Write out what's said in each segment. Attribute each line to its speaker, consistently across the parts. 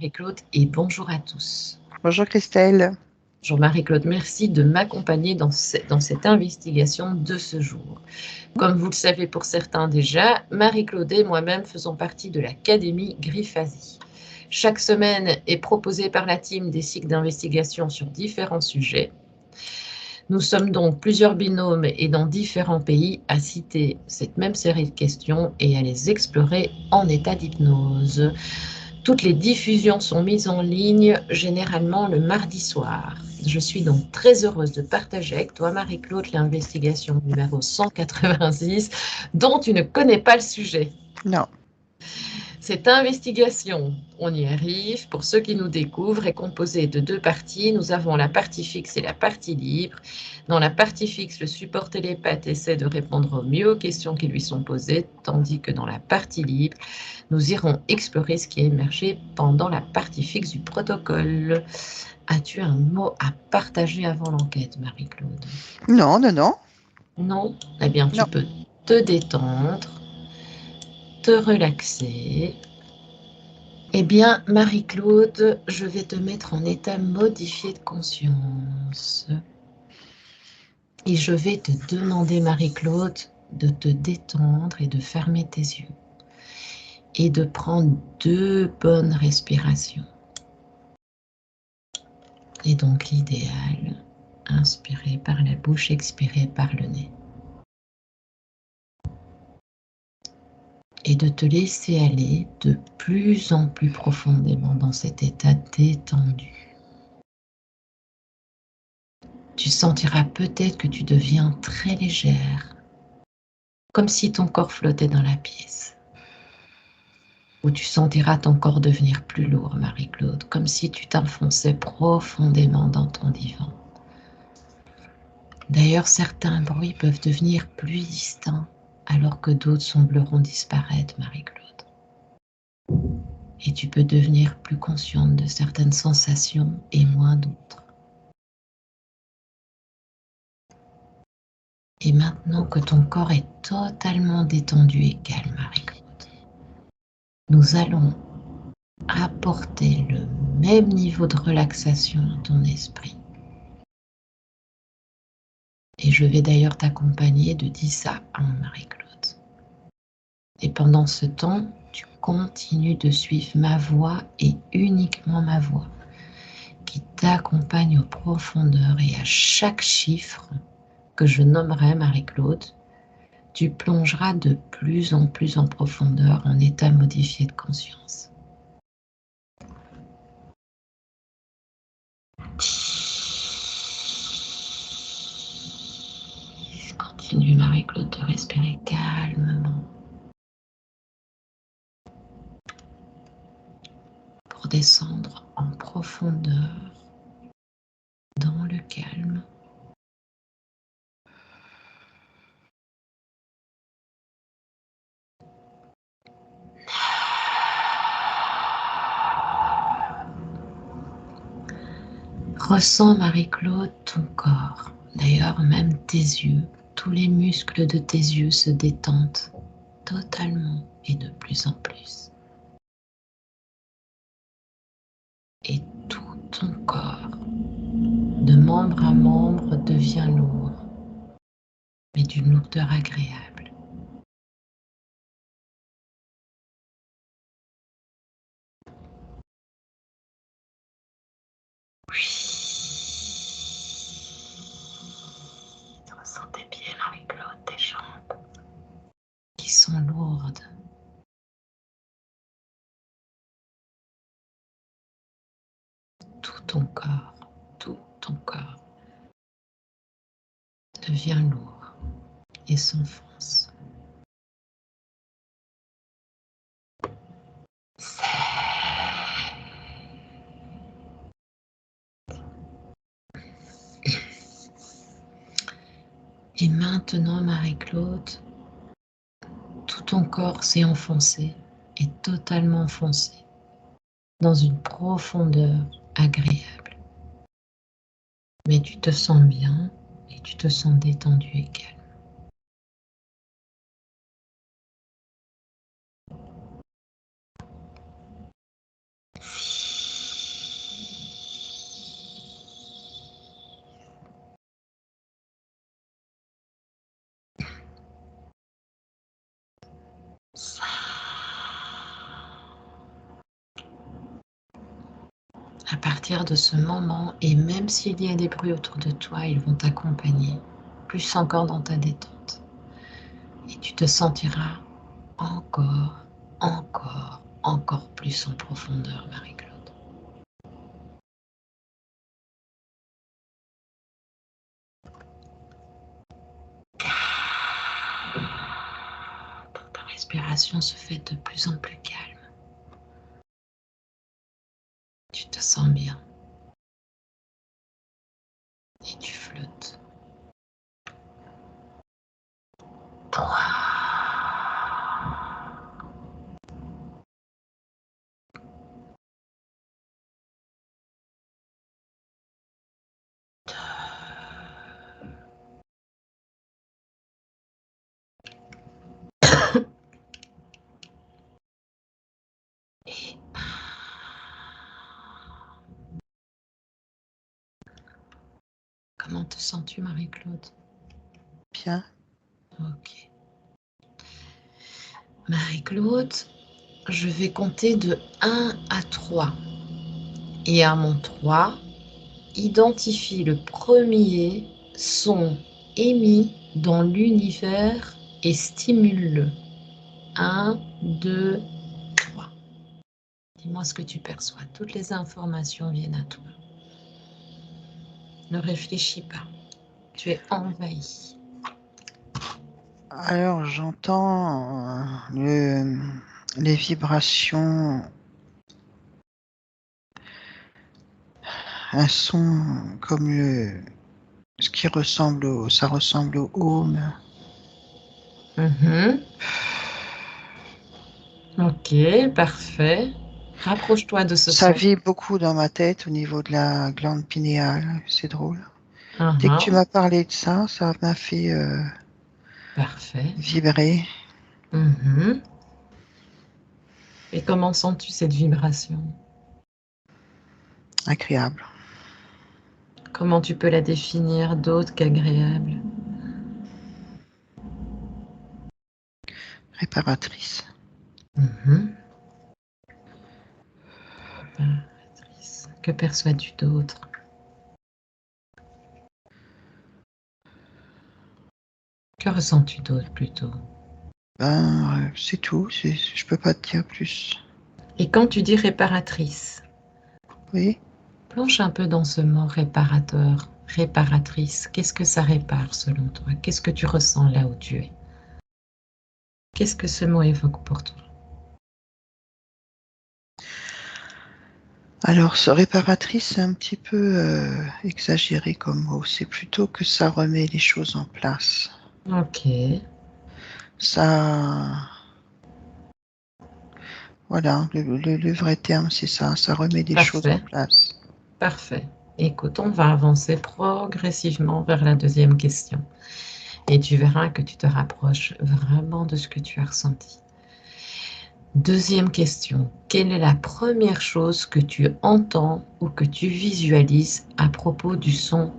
Speaker 1: Marie-Claude et bonjour à tous.
Speaker 2: Bonjour Christelle.
Speaker 1: Bonjour Marie-Claude, merci de m'accompagner dans cette investigation de ce jour. Comme vous le savez pour certains déjà, Marie-Claude et moi-même faisons partie de l'Académie Griffasie. Chaque semaine est proposée par la team des cycles d'investigation sur différents sujets. Nous sommes donc plusieurs binômes et dans différents pays à citer cette même série de questions et à les explorer en état d'hypnose. Toutes les diffusions sont mises en ligne généralement le mardi soir. Je suis donc très heureuse de partager avec toi, Marie-Claude, l'investigation numéro 186, dont tu ne connais pas le sujet.
Speaker 2: Non.
Speaker 1: Cette investigation, on y arrive, pour ceux qui nous découvrent, est composée de deux parties. Nous avons la partie fixe et la partie libre. Dans la partie fixe, le support télépathe essaie de répondre au mieux aux questions qui lui sont posées, tandis que dans la partie libre, nous irons explorer ce qui a émergé pendant la partie fixe du protocole. As-tu un mot à partager avant l'enquête, Marie-Claude?
Speaker 2: Non, non, non.
Speaker 1: Non? Eh bien, tu
Speaker 2: Non.
Speaker 1: peux te détendre, te relaxer. Eh bien, Marie-Claude, je vais te mettre en état modifié de conscience. Et je vais te demander, Marie-Claude, de te détendre et de fermer tes yeux. Et de prendre 2 bonnes respirations. Et donc l'idéal, inspirer par la bouche, expirer par le nez. Et de te laisser aller de plus en plus profondément dans cet état détendu. Tu sentiras peut-être que tu deviens très légère, comme si ton corps flottait dans la pièce. Ou tu sentiras ton corps devenir plus lourd, Marie-Claude, comme si tu t'enfonçais profondément dans ton divan. D'ailleurs, certains bruits peuvent devenir plus distincts, alors que d'autres sembleront disparaître, Marie-Claude. Et tu peux devenir plus consciente de certaines sensations et moins d'autres. Et maintenant que ton corps est totalement détendu et calme, Marie-Claude, nous allons apporter le même niveau de relaxation à ton esprit. Et je vais d'ailleurs t'accompagner de 10 à 1, Marie-Claude. Et pendant ce temps, tu continues de suivre ma voix et uniquement ma voix, qui t'accompagne aux profondeurs et à chaque chiffre que je nommerai Marie-Claude, tu plongeras de plus en plus en profondeur en état modifié de conscience. Continue Marie-Claude de respirer calmement pour descendre en profondeur dans le calme. Ressens, Marie-Claude, ton corps, d'ailleurs même tes yeux, tous les muscles de tes yeux se détendent totalement et de plus en plus. Et tout ton corps, de membre à membre, devient lourd, mais d'une lourdeur agréable. Ressens tes pieds, Marie-Claude, tes jambes, qui sont lourdes. Tout ton corps devient lourd et s'enfonce. Et maintenant, Marie-Claude, tout ton corps s'est enfoncé, est totalement enfoncé, dans une profondeur agréable. Mais tu te sens bien et tu te sens détendu et calme. À partir de ce moment, et même s'il y a des bruits autour de toi, ils vont t'accompagner, plus encore dans ta détente. Et tu te sentiras encore, encore plus en profondeur, Marie-Claude. Ta respiration se fait de plus en plus calme. Tu te sens bien. Et tu flottes. 3. 2. Et 1. Comment te sens-tu, Marie-Claude?
Speaker 2: Bien.
Speaker 1: Ok. Marie-Claude, je vais compter de 1 à 3. Et à mon 3, identifie le premier son émis dans l'univers et stimule-le. 1, 2, 3. Dis-moi ce que tu perçois. Toutes les informations viennent à toi. Ne réfléchis pas. Tu es envahi.
Speaker 2: Alors, j'entends les vibrations, un son comme ce qui ressemble ça ressemble au home.
Speaker 1: Ok, parfait. Rapproche-toi de ce
Speaker 2: Ça
Speaker 1: son.
Speaker 2: vibre beaucoup dans ma tête au niveau de la glande pinéale. C'est drôle. Dès que tu
Speaker 1: Uh-huh.
Speaker 2: m'as parlé de ça, ça m'a fait
Speaker 1: Parfait.
Speaker 2: vibrer.
Speaker 1: Et comment sens-tu cette vibration?
Speaker 2: Agréable.
Speaker 1: Comment tu peux la définir d'autre qu'agréable?
Speaker 2: Réparatrice.
Speaker 1: Réparatrice. Que perçois-tu d'autre? Que ressens-tu d'autre plutôt?
Speaker 2: C'est tout. Je peux pas te dire plus.
Speaker 1: Et quand tu dis réparatrice,
Speaker 2: Oui.
Speaker 1: plonge un peu dans ce mot réparateur, réparatrice. Qu'est-ce que ça répare selon toi? Qu'est-ce que tu ressens là où tu es? Qu'est-ce que ce mot évoque pour toi?
Speaker 2: Alors, ce réparatrice, c'est un petit peu exagéré comme mot. C'est plutôt que ça remet les choses en place.
Speaker 1: Ok,
Speaker 2: Ça, voilà, le vrai terme, c'est ça. Ça remet des choses en
Speaker 1: parfait,
Speaker 2: place.
Speaker 1: parfait. Écoute, on va avancer progressivement vers la deuxième question. Et tu verras que tu te rapproches vraiment de ce que tu as ressenti. Deuxième question. Quelle est la première chose que tu entends ou que tu visualises à propos du son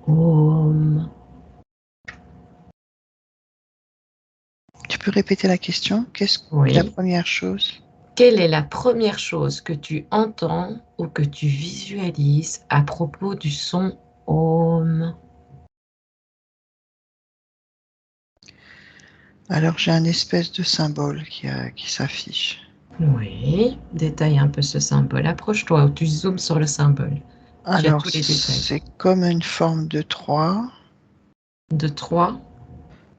Speaker 1: Om?
Speaker 2: Tu peux répéter la question? Qu'est-ce que la
Speaker 1: Oui.
Speaker 2: première chose?
Speaker 1: Quelle est la première chose que tu entends ou que tu visualises à propos du son Om?
Speaker 2: Alors, j'ai un espèce de symbole qui s'affiche.
Speaker 1: Oui, détaille un peu ce symbole. Approche-toi ou tu zoomes sur le symbole. Tu as
Speaker 2: Alors,
Speaker 1: tous les détails.
Speaker 2: c'est comme une forme de 3
Speaker 1: De 3.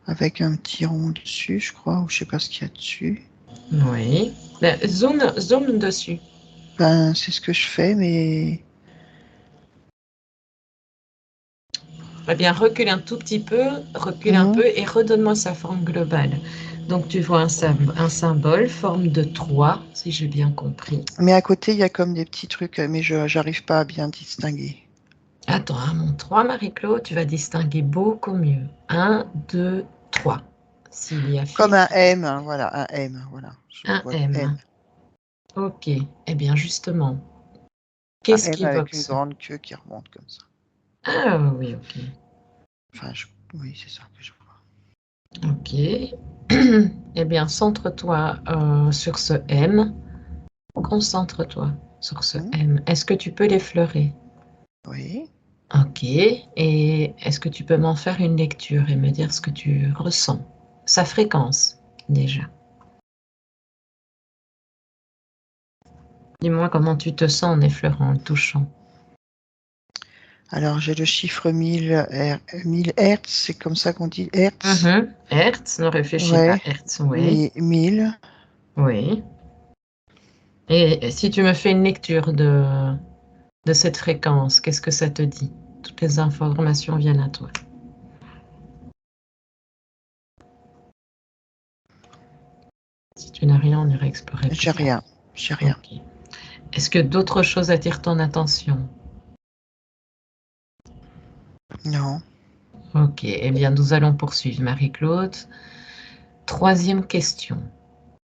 Speaker 2: avec un petit rond dessus, je crois, ou je sais pas ce qu'il y a dessus.
Speaker 1: Oui. Ben, zoom dessus.
Speaker 2: C'est ce que je fais, mais
Speaker 1: Eh bien, recule un tout petit peu, recule un peu et redonne-moi sa forme globale. Donc, tu vois un symbole, forme de 3, si j'ai bien compris.
Speaker 2: Mais à côté, il y a comme des petits trucs, mais je n'arrive pas à bien distinguer.
Speaker 1: Attends, à mon 3, Marie-Claude, tu vas distinguer beaucoup mieux. 1, 2, 3. S'il y a
Speaker 2: Comme un
Speaker 1: filtre,
Speaker 2: M, hein, voilà, un M, voilà. Je
Speaker 1: un
Speaker 2: vois le M.
Speaker 1: M. Ok. Eh bien, justement,
Speaker 2: Un
Speaker 1: qu'est-ce
Speaker 2: M
Speaker 1: qui
Speaker 2: avec
Speaker 1: évoque
Speaker 2: une
Speaker 1: ça?
Speaker 2: grande queue qui remonte comme ça.
Speaker 1: Ah oui, ok.
Speaker 2: Enfin, oui, c'est ça que je vois.
Speaker 1: Ok. Eh bien, centre-toi sur ce M. Concentre-toi sur ce M. Est-ce que tu peux l'effleurer?
Speaker 2: Oui.
Speaker 1: Ok. Et est-ce que tu peux m'en faire une lecture et me dire ce que tu ressens? Sa fréquence, déjà. Dis-moi comment tu te sens en effleurant, en touchant.
Speaker 2: Alors, j'ai le chiffre 1000 Hertz, c'est comme ça qu'on dit Hertz.
Speaker 1: Hertz, ne réfléchis pas.
Speaker 2: Ouais.
Speaker 1: Hertz, oui.
Speaker 2: 1000.
Speaker 1: Oui. Et si tu me fais une lecture de cette fréquence, qu'est-ce que ça te dit? Toutes les informations viennent à toi. Si tu n'as rien, on ira explorer plus
Speaker 2: J'ai
Speaker 1: tard.
Speaker 2: rien. J'ai rien.
Speaker 1: Ok. Est-ce que d'autres choses attirent ton attention?
Speaker 2: Non.
Speaker 1: Ok, eh bien, nous allons poursuivre, Marie-Claude. Troisième question.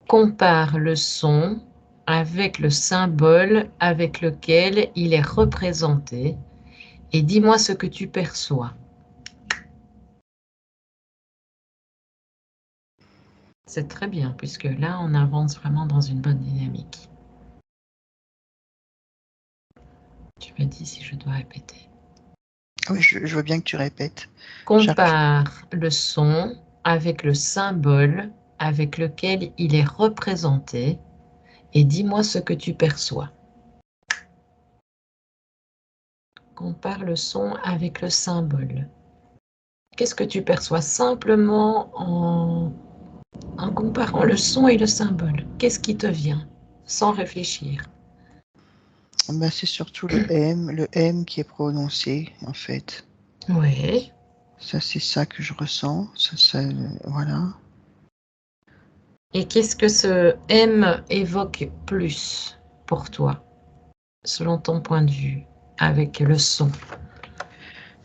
Speaker 1: Compare le son avec le symbole avec lequel il est représenté et dis-moi ce que tu perçois. C'est très bien, puisque là, on avance vraiment dans une bonne dynamique. Tu me dis si je dois répéter.
Speaker 2: Oui, je veux bien que tu répètes. J'arrive.
Speaker 1: Compare le son avec le symbole avec lequel il est représenté et dis-moi ce que tu perçois. Compare le son avec le symbole. Qu'est-ce que tu perçois simplement en comparant le son et le symbole? Qu'est-ce qui te vient sans réfléchir?
Speaker 2: Bah, c'est surtout le M qui est prononcé, en fait.
Speaker 1: Oui.
Speaker 2: Ça, c'est ça que je ressens. Voilà.
Speaker 1: Et qu'est-ce que ce M évoque plus pour toi, selon ton point de vue, avec le son?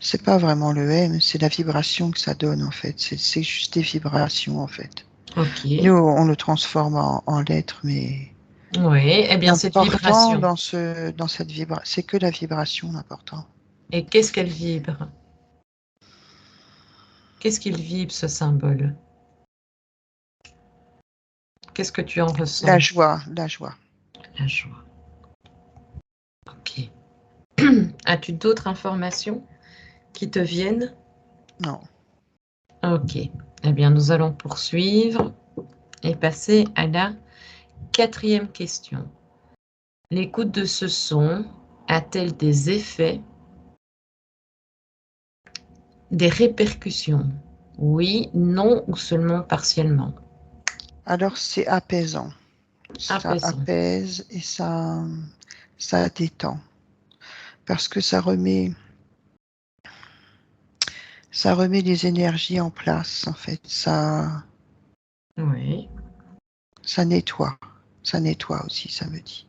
Speaker 2: C'est pas vraiment le M, c'est la vibration que ça donne, en fait. C'est juste des vibrations, en fait.
Speaker 1: Ok.
Speaker 2: Nous, on le transforme en lettres, mais
Speaker 1: Oui, eh bien, cette
Speaker 2: l'important
Speaker 1: vibration.
Speaker 2: dans cette vibration, c'est que la vibration, l'important.
Speaker 1: Et qu'est-ce qu'elle vibre? Qu'est-ce qu'il vibre, ce symbole? Qu'est-ce que tu en
Speaker 2: La
Speaker 1: ressens?
Speaker 2: joie, la joie.
Speaker 1: La joie. Ok. As-tu d'autres informations qui te viennent?
Speaker 2: Non.
Speaker 1: Ok. Eh bien, nous allons poursuivre et passer à la quatrième question. L'écoute de ce son a-t-elle des effets, des répercussions? Oui, non ou seulement partiellement?
Speaker 2: Alors, c'est apaisant. Ça
Speaker 1: Apaisant.
Speaker 2: apaise et ça détend. Parce que ça remet les énergies en place, en fait.
Speaker 1: Oui.
Speaker 2: Ça nettoie. Ça nettoie aussi, ça me dit.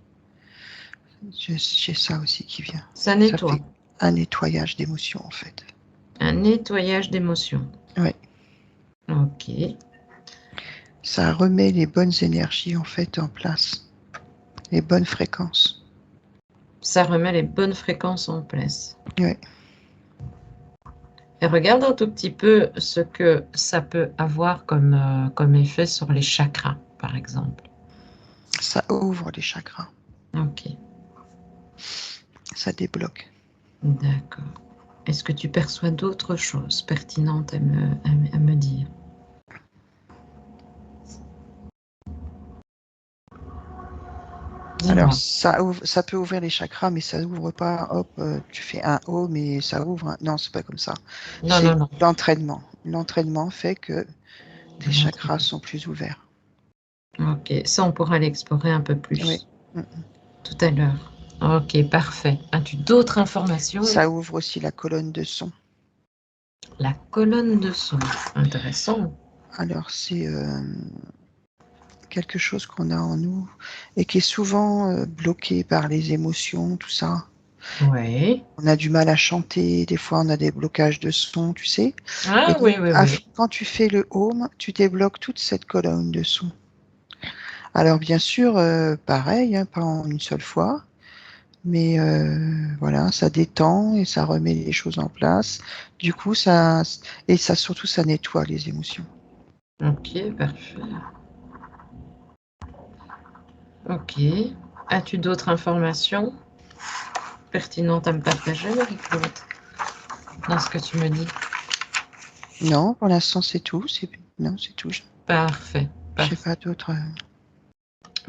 Speaker 2: J'ai ça aussi qui vient.
Speaker 1: Ça
Speaker 2: Ça
Speaker 1: nettoie.
Speaker 2: fait un nettoyage d'émotions, en fait.
Speaker 1: Un nettoyage d'émotions.
Speaker 2: Oui.
Speaker 1: Ok.
Speaker 2: Ça remet les bonnes énergies, en fait, en place. Les bonnes fréquences.
Speaker 1: Ça remet les bonnes fréquences en place.
Speaker 2: Oui.
Speaker 1: Et regarde un tout petit peu ce que ça peut avoir comme effet sur les chakras, par exemple.
Speaker 2: Ça ouvre les chakras.
Speaker 1: Ok,
Speaker 2: Ça débloque.
Speaker 1: d'accord. Est-ce que tu perçois d'autres choses pertinentes à me dire?
Speaker 2: Alors,
Speaker 1: Dis-moi.
Speaker 2: ça peut ouvrir les chakras, mais ça ouvre pas, hop, tu fais un O, mais ça ouvre. Non, c'est pas comme ça.
Speaker 1: Non,
Speaker 2: C'est
Speaker 1: non, non.
Speaker 2: l'entraînement. L'entraînement fait que
Speaker 1: De
Speaker 2: les chakras
Speaker 1: l'entraînement.
Speaker 2: sont plus ouverts.
Speaker 1: Ok, ça on pourra l'explorer un peu
Speaker 2: Oui.
Speaker 1: plus
Speaker 2: Mm.
Speaker 1: tout à l'heure. Ok, parfait. As-tu d'autres informations?
Speaker 2: Ça ouvre aussi la colonne de son.
Speaker 1: La colonne de son. Intéressant.
Speaker 2: Alors, c'est quelque chose qu'on a en nous et qui est souvent bloqué par les émotions, tout ça.
Speaker 1: Oui.
Speaker 2: On a du mal à chanter, des fois on a des blocages de son, tu sais. Et
Speaker 1: Ah
Speaker 2: donc,
Speaker 1: oui, oui, oui.
Speaker 2: quand tu fais le home, tu débloques toute cette colonne de son. Alors bien sûr, pareil, hein, pas en une seule fois, mais voilà, ça détend et ça remet les choses en place. Du coup, ça surtout ça nettoie les émotions.
Speaker 1: Ok, parfait. Ok. As-tu d'autres informations pertinentes à me partager, Marie-Claude, dans ce que tu me dis?
Speaker 2: Non, pour l'instant, c'est tout. Non, c'est tout.
Speaker 1: Parfait,
Speaker 2: J'ai
Speaker 1: parfait,
Speaker 2: pas d'autres.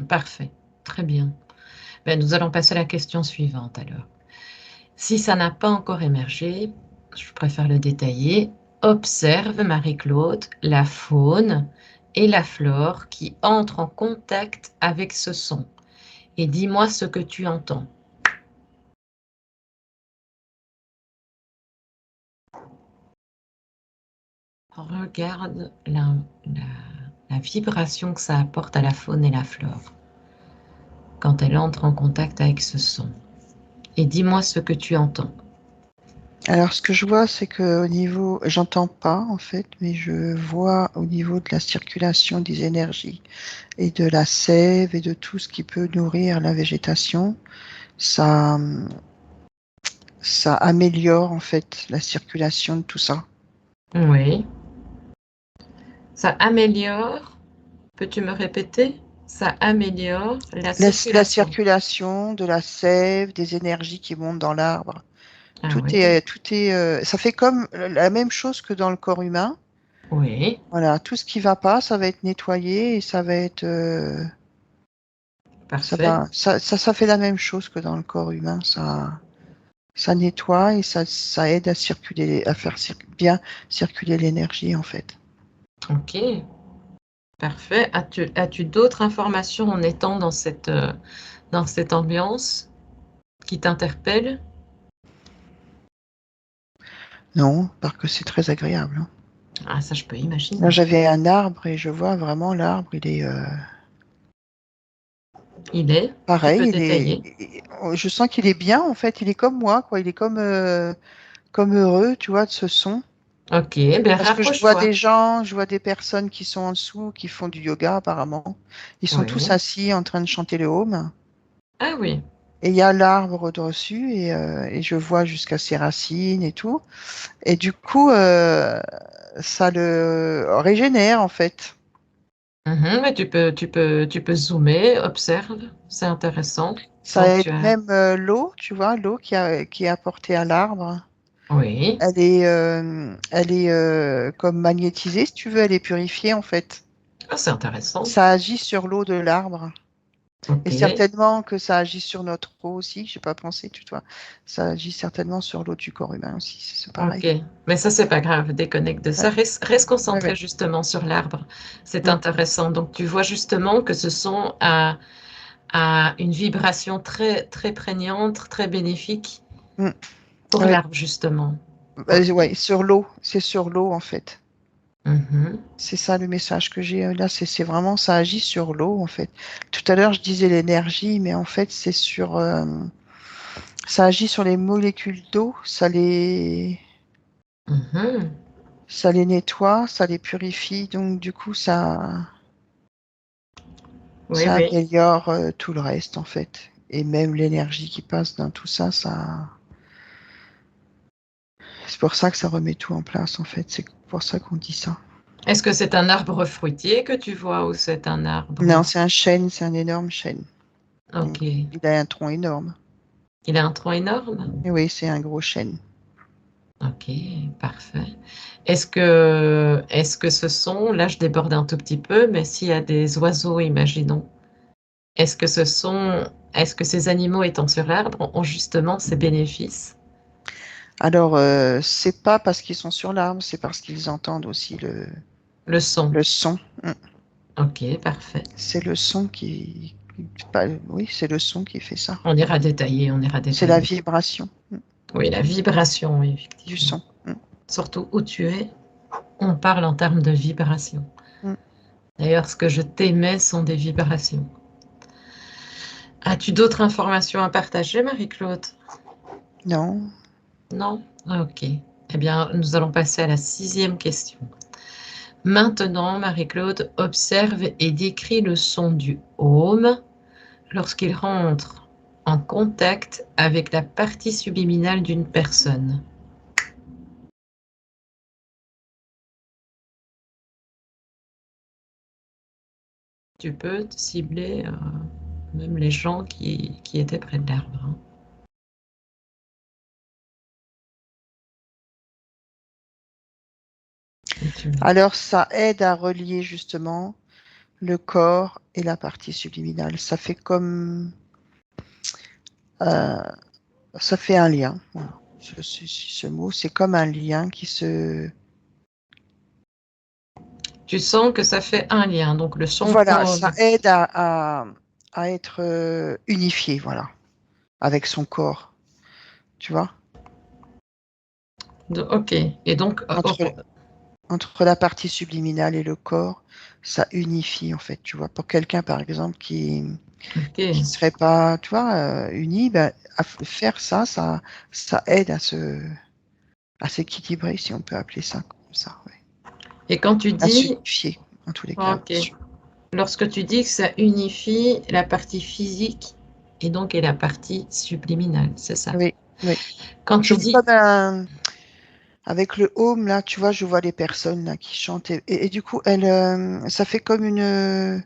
Speaker 1: parfait. Très bien. Ben, nous allons passer à la question suivante alors. Si ça n'a pas encore émergé, je préfère le détailler. Observe, Marie-Claude, la faune et la flore qui entrent en contact avec ce son. Et dis-moi ce que tu entends. Regarde la vibration que ça apporte à la faune et la flore quand elle entre en contact avec ce son. Et dis-moi ce que tu entends.
Speaker 2: Alors, ce que je vois, c'est que au niveau, j'entends pas en fait, mais je vois au niveau de la circulation des énergies et de la sève et de tout ce qui peut nourrir la végétation, ça, ça améliore en fait la circulation de tout ça.
Speaker 1: Oui. Ça améliore, peux-tu me répéter? Ça améliore la
Speaker 2: La
Speaker 1: circulation.
Speaker 2: circulation de la sève, des énergies qui montent dans l'arbre.
Speaker 1: Ah oui,
Speaker 2: Ça fait comme la même chose que dans le corps humain.
Speaker 1: oui,
Speaker 2: Voilà, tout ce qui va pas, ça va être nettoyé et
Speaker 1: parfait.
Speaker 2: ça fait la même chose que dans le corps humain. Ça nettoie et ça aide à circuler, à faire bien circuler l'énergie en fait.
Speaker 1: Ok, parfait. As-tu d'autres informations en étant dans cette ambiance qui t'interpelle?
Speaker 2: Non, parce que c'est très agréable, hein.
Speaker 1: Ah, ça, je peux
Speaker 2: Là,
Speaker 1: imaginer.
Speaker 2: j'avais un arbre et je vois vraiment l'arbre, il est
Speaker 1: Tu peux
Speaker 2: pareil,
Speaker 1: détailler.
Speaker 2: je sens qu'il est bien en fait. Il est comme moi, quoi. Il est comme heureux, tu vois, de ce son.
Speaker 1: Ok, bien
Speaker 2: Parce que je vois
Speaker 1: rapproche-toi.
Speaker 2: des gens, je vois des personnes qui sont en dessous, qui font du yoga apparemment. Ils sont tous
Speaker 1: Oui.
Speaker 2: assis en train de chanter le home.
Speaker 1: Ah oui.
Speaker 2: Et il y a l'arbre au-dessus et je vois jusqu'à ses racines et tout. Et du coup, ça le régénère en fait.
Speaker 1: Mhm, mais tu peux zoomer, observe, c'est intéressant.
Speaker 2: Ça
Speaker 1: Donc
Speaker 2: aide
Speaker 1: tu as,
Speaker 2: même l'eau, tu vois, l'eau qui est apportée à l'arbre.
Speaker 1: oui.
Speaker 2: Elle est comme magnétisée, si tu veux, elle est purifiée en fait.
Speaker 1: Ah, c'est intéressant.
Speaker 2: Ça agit sur l'eau de l'arbre. Et
Speaker 1: Ok,
Speaker 2: certainement que ça agit sur notre eau aussi, j'ai pas pensé, tu vois. Ça agit certainement sur l'eau du corps humain aussi, c'est
Speaker 1: ok.
Speaker 2: pareil.
Speaker 1: Mais ça, c'est pas grave, déconnecte de
Speaker 2: Ouais,
Speaker 1: ça. Reste
Speaker 2: ouais,
Speaker 1: concentré
Speaker 2: ouais.
Speaker 1: justement sur l'arbre. C'est
Speaker 2: Mm,
Speaker 1: intéressant. Donc tu vois justement que ce son a une vibration très, très prégnante, très bénéfique
Speaker 2: mm.
Speaker 1: pour
Speaker 2: Ouais,
Speaker 1: l'arbre justement. Ok.
Speaker 2: ouais, sur l'eau, c'est sur l'eau en fait.
Speaker 1: Mhm.
Speaker 2: C'est ça le message que j'ai là, c'est vraiment ça agit sur l'eau en fait. Tout à l'heure je disais l'énergie, mais en fait ça agit sur les molécules d'eau,
Speaker 1: Mhm.
Speaker 2: ça les nettoie, ça les purifie, donc du coup
Speaker 1: Oui,
Speaker 2: ça
Speaker 1: oui.
Speaker 2: améliore tout le reste en fait. Et même l'énergie qui passe dans tout ça, c'est pour ça que ça remet tout en place en fait. C'est pour ça qu'on dit ça.
Speaker 1: Est-ce que c'est un arbre fruitier que tu vois ou c'est un
Speaker 2: Non,
Speaker 1: arbre?
Speaker 2: c'est un chêne, c'est un énorme chêne. Mm.
Speaker 1: Ok.
Speaker 2: Il a un tronc énorme.
Speaker 1: Il a un tronc énorme?
Speaker 2: Et oui, c'est un gros chêne.
Speaker 1: Ok, parfait. Est-ce que ce sont, là je déborde un tout petit peu, mais s'il y a des oiseaux, imaginons, est-ce que est-ce que ces animaux étant sur l'arbre ont justement ces bénéfices?
Speaker 2: Alors, c'est pas parce qu'ils sont sur l'arbre, c'est parce qu'ils entendent aussi
Speaker 1: Le son.
Speaker 2: le son. Mm.
Speaker 1: Ok, parfait.
Speaker 2: C'est le son oui, c'est le son qui fait ça.
Speaker 1: On ira détailler, on ira
Speaker 2: C'est la
Speaker 1: détailler.
Speaker 2: vibration
Speaker 1: Oui, la vibration, oui,
Speaker 2: du
Speaker 1: effectivement.
Speaker 2: son. Mm.
Speaker 1: Surtout où tu es, on parle en termes de vibration.
Speaker 2: Mm.
Speaker 1: D'ailleurs, ce que je t'émets sont des vibrations. As-tu d'autres informations à partager, Marie-Claude?
Speaker 2: Non.
Speaker 1: Non? Ok. Eh bien, nous allons passer à la sixième question. Maintenant, Marie-Claude observe et décrit le son du home lorsqu'il rentre en contact avec la partie subliminale d'une personne. Tu peux cibler même les gens qui étaient près de l'arbre. Hein.
Speaker 2: Alors, ça aide à relier justement le corps et la partie subliminale. Ça fait comme... ça fait un lien. Voilà. Ce mot, c'est comme un lien qui se...
Speaker 1: Tu sens que ça fait un lien, donc le son
Speaker 2: Voilà,
Speaker 1: home.
Speaker 2: ça aide à être unifié, voilà, avec son corps, tu vois,
Speaker 1: Ok, et donc,
Speaker 2: entre la partie subliminale et le corps, ça unifie en fait, tu vois. Pour quelqu'un, par exemple, qui serait pas, tu vois, uni, ben, faire ça, ça aide à s'équilibrer, si on peut appeler ça comme ça, ouais.
Speaker 1: Et quand tu
Speaker 2: À
Speaker 1: dis,
Speaker 2: s'unifier, en tous les cas,
Speaker 1: ok,
Speaker 2: bien sûr.
Speaker 1: lorsque tu dis que ça unifie la partie physique et la partie subliminale, c'est ça.
Speaker 2: Oui, oui.
Speaker 1: Quand
Speaker 2: Je
Speaker 1: tu
Speaker 2: vois
Speaker 1: dis,
Speaker 2: comme avec le home, là, tu vois, je vois les personnes là qui chantent et du coup, ça fait comme une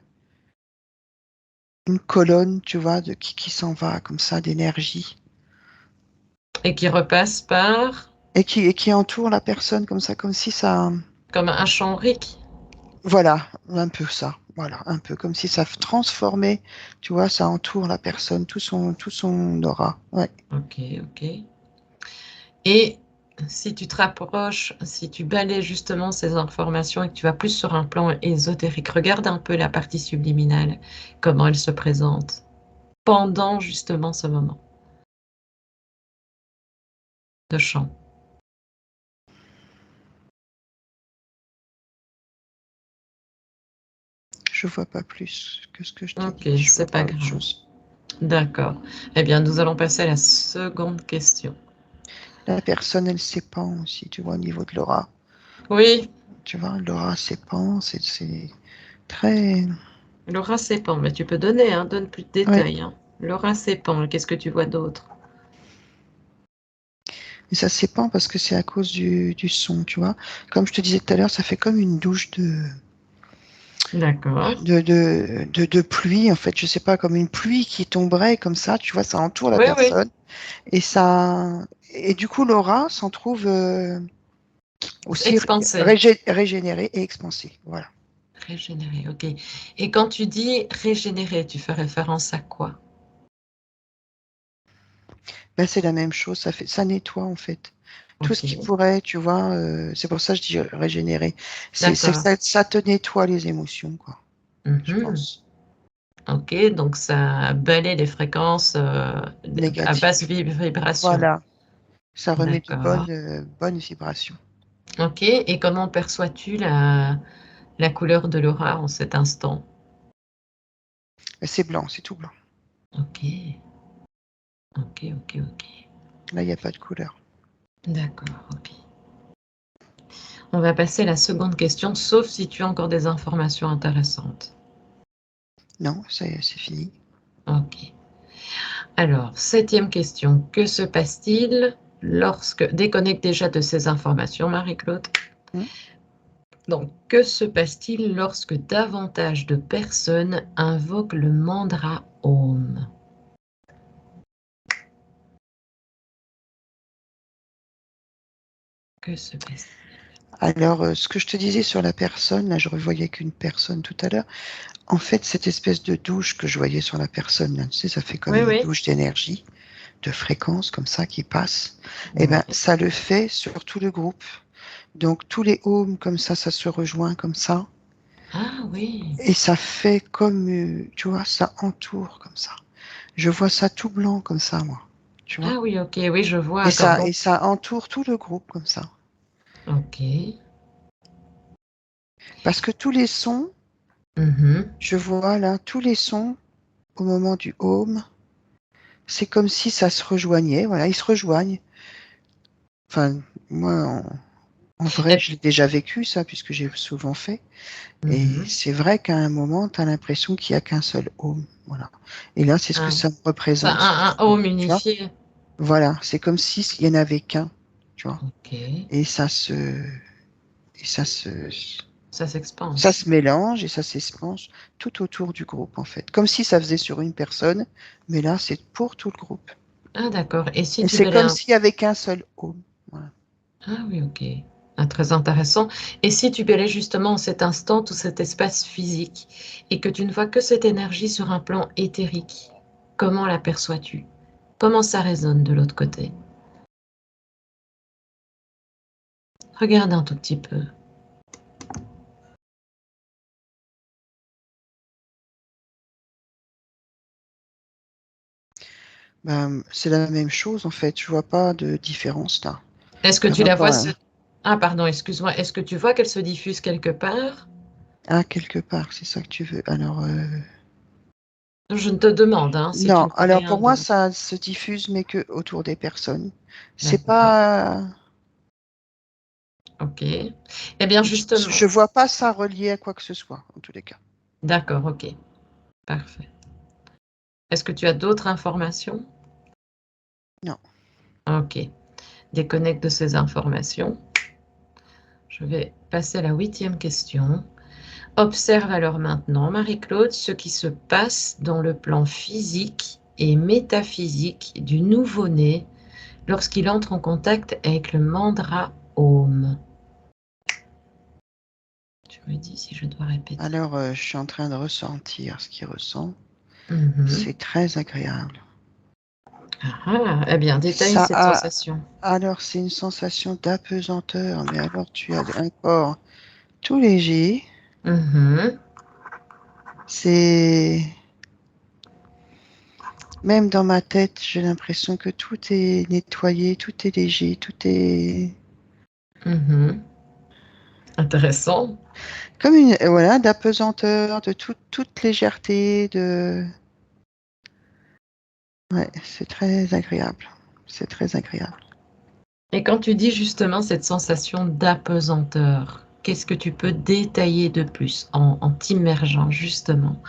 Speaker 2: colonne, tu vois, qui s'en va comme ça, d'énergie
Speaker 1: et qui repasse par,
Speaker 2: et qui entoure la personne comme ça, comme si ça,
Speaker 1: comme un champ ric.
Speaker 2: voilà, un peu ça, voilà, un peu comme si ça transformait, tu vois, ça entoure la personne, tout son aura, ouais.
Speaker 1: Ok, ok. Et si tu te rapproches, si tu balais justement ces informations et que tu vas plus sur un plan ésotérique, regarde un peu la partie subliminale, comment elle se présente pendant justement ce moment de chant.
Speaker 2: Je vois pas plus que ce que je t'ai
Speaker 1: Ok,
Speaker 2: dit, je vois
Speaker 1: c'est pas
Speaker 2: pas autre
Speaker 1: grave.
Speaker 2: chose.
Speaker 1: D'accord. Eh bien, nous allons passer à la seconde question.
Speaker 2: La personne, elle s'épand aussi, tu vois, au niveau de l'aura.
Speaker 1: Oui,
Speaker 2: Tu vois, l'aura s'épand, c'est très...
Speaker 1: Laura Sépan, mais tu peux donner, hein, donne plus de
Speaker 2: Ouais.
Speaker 1: détails. Hein. Laura Sépan, qu'est-ce que tu vois d'autre?
Speaker 2: Et ça s'épand parce que c'est à cause du son, tu vois. Comme je te disais tout à l'heure, ça fait comme une douche
Speaker 1: D'accord.
Speaker 2: de pluie, en fait. Je sais pas, comme une pluie qui tomberait comme ça, tu vois, ça entoure la
Speaker 1: Oui, oui,
Speaker 2: personne. Et du coup, l'aura s'en trouve aussi
Speaker 1: expansé.
Speaker 2: régénérée et expansée. Voilà.
Speaker 1: Régénérer, ok. Et quand tu dis régénérer, tu fais référence à quoi?
Speaker 2: Ben, c'est la même chose, ça nettoie, en fait. Tout ce
Speaker 1: Ok,
Speaker 2: qui pourrait, tu vois, c'est pour ça que je dis régénérer.
Speaker 1: d'accord.
Speaker 2: Ça te nettoie les émotions, quoi, je
Speaker 1: Mhm.
Speaker 2: pense.
Speaker 1: Ok, donc ça balaie les fréquences à basse
Speaker 2: Négatif.
Speaker 1: vibration.
Speaker 2: Voilà. Ça remet de
Speaker 1: D'accord.
Speaker 2: bonnes vibrations.
Speaker 1: Ok, et comment perçois-tu la couleur de l'aura en cet instant?
Speaker 2: C'est blanc, c'est tout blanc.
Speaker 1: Ok, ok, ok, ok.
Speaker 2: Là, il n'y a pas de couleur.
Speaker 1: D'accord, ok. On va passer à la seconde question, sauf si tu as encore des informations intéressantes.
Speaker 2: Non, c'est fini.
Speaker 1: Ok. Alors, septième question. Que se passe-t-il lorsque... Déconnecte déjà de ces informations, Marie-Claude.
Speaker 2: Hmm.
Speaker 1: Donc, que se passe-t-il lorsque davantage de personnes invoquent le mantra Om? Que se passe-t-il?
Speaker 2: Alors, ce que je te disais sur la personne, là, je revoyais qu'une personne tout à l'heure. En fait, cette espèce de douche que je voyais sur la personne, là, tu sais, ça fait comme
Speaker 1: Oui,
Speaker 2: une
Speaker 1: oui.
Speaker 2: douche d'énergie, de fréquence, comme ça, qui passe. Eh ben,
Speaker 1: Oui.
Speaker 2: ça le fait sur tout le groupe. Donc, tous les ohms, comme ça se rejoint comme ça.
Speaker 1: Ah oui.
Speaker 2: Et ça fait comme, tu vois, ça entoure comme ça. Je vois ça tout blanc comme ça, moi. Tu vois?
Speaker 1: Ah oui, ok, oui, je vois.
Speaker 2: Et
Speaker 1: Comme
Speaker 2: ça,
Speaker 1: donc.
Speaker 2: et ça entoure tout le groupe comme ça.
Speaker 1: Ok.
Speaker 2: Parce que tous les sons,
Speaker 1: Mhm.
Speaker 2: je vois là, tous les sons au moment du home, c'est comme si ça se rejoignait. Voilà, ils se rejoignent. Enfin, moi, en vrai,
Speaker 1: Et-
Speaker 2: je l'ai déjà vécu ça, puisque j'ai souvent fait. Et
Speaker 1: Mhm.
Speaker 2: c'est vrai qu'à un moment, tu as l'impression qu'il n'y a qu'un seul home. Voilà. Et là, c'est ce que
Speaker 1: Ah,
Speaker 2: ça me
Speaker 1: ça,
Speaker 2: représente.
Speaker 1: un home
Speaker 2: Tu vois?
Speaker 1: unifié.
Speaker 2: Voilà, c'est comme s'il n'y en avait qu'un. Tu vois?
Speaker 1: Ok.
Speaker 2: Et ça se, et ça se,
Speaker 1: Ça s'expanse.
Speaker 2: Ça se mélange et ça s'expanse tout autour du groupe, en fait. Comme si ça faisait sur une personne, mais là, c'est pour tout le groupe.
Speaker 1: Ah, d'accord. Et si
Speaker 2: Et
Speaker 1: tu
Speaker 2: c'est
Speaker 1: veux
Speaker 2: comme
Speaker 1: aller...
Speaker 2: s'il y avait qu'un seul home. Voilà.
Speaker 1: Ah oui, ok. Ah, très intéressant. Et si tu allais justement en cet instant, tout cet espace physique, et que tu ne vois que cette énergie sur un plan éthérique, comment l'aperçois-tu? Comment ça résonne de l'autre côté? Regarde un tout petit peu.
Speaker 2: Ben, c'est la même chose, en fait. Je vois pas de différence là.
Speaker 1: Est-ce que
Speaker 2: Par
Speaker 1: tu la
Speaker 2: rapport
Speaker 1: vois se... Ah, pardon, excuse-moi. Est-ce que tu vois qu'elle se diffuse quelque part?
Speaker 2: à quelque part, c'est ça que tu veux. Alors,
Speaker 1: Je ne te demande, hein, si tu
Speaker 2: non.
Speaker 1: ne vois
Speaker 2: Alors,
Speaker 1: rien
Speaker 2: pour moi,
Speaker 1: d'autre.
Speaker 2: ça se diffuse, mais que autour des personnes. C'est
Speaker 1: D'accord.
Speaker 2: pas.
Speaker 1: Ok. Eh bien,
Speaker 2: Je
Speaker 1: justement.
Speaker 2: vois pas ça relié à quoi que ce soit, en tous les cas.
Speaker 1: D'accord, ok. Parfait. Est-ce que tu as d'autres informations?
Speaker 2: Non.
Speaker 1: Ok. Déconnecte de ces informations. Je vais passer à la 8e question. Observe alors maintenant, Marie-Claude, ce qui se passe dans le plan physique et métaphysique du nouveau-né lorsqu'il entre en contact avec le mandra Om. Tu me dis si je dois répéter.
Speaker 2: Alors, je suis en train de ressentir ce qu'il ressent.
Speaker 1: Mhm.
Speaker 2: C'est très agréable.
Speaker 1: Ah, eh bien, détaille
Speaker 2: Ça
Speaker 1: cette
Speaker 2: a.
Speaker 1: sensation.
Speaker 2: Alors, c'est une sensation d'apesanteur, mais alors tu as un corps tout léger.
Speaker 1: Mhm.
Speaker 2: C'est. Même dans ma tête, j'ai l'impression que tout est nettoyé, tout est léger, tout est
Speaker 1: Mhm. Intéressant.
Speaker 2: comme une, voilà, d'apesanteur, de toute légèreté, de, ouais, c'est très agréable. C'est très agréable.
Speaker 1: Et quand tu dis justement cette sensation d'apesanteur, qu'est-ce que tu peux détailler de plus en t'immergeant justement,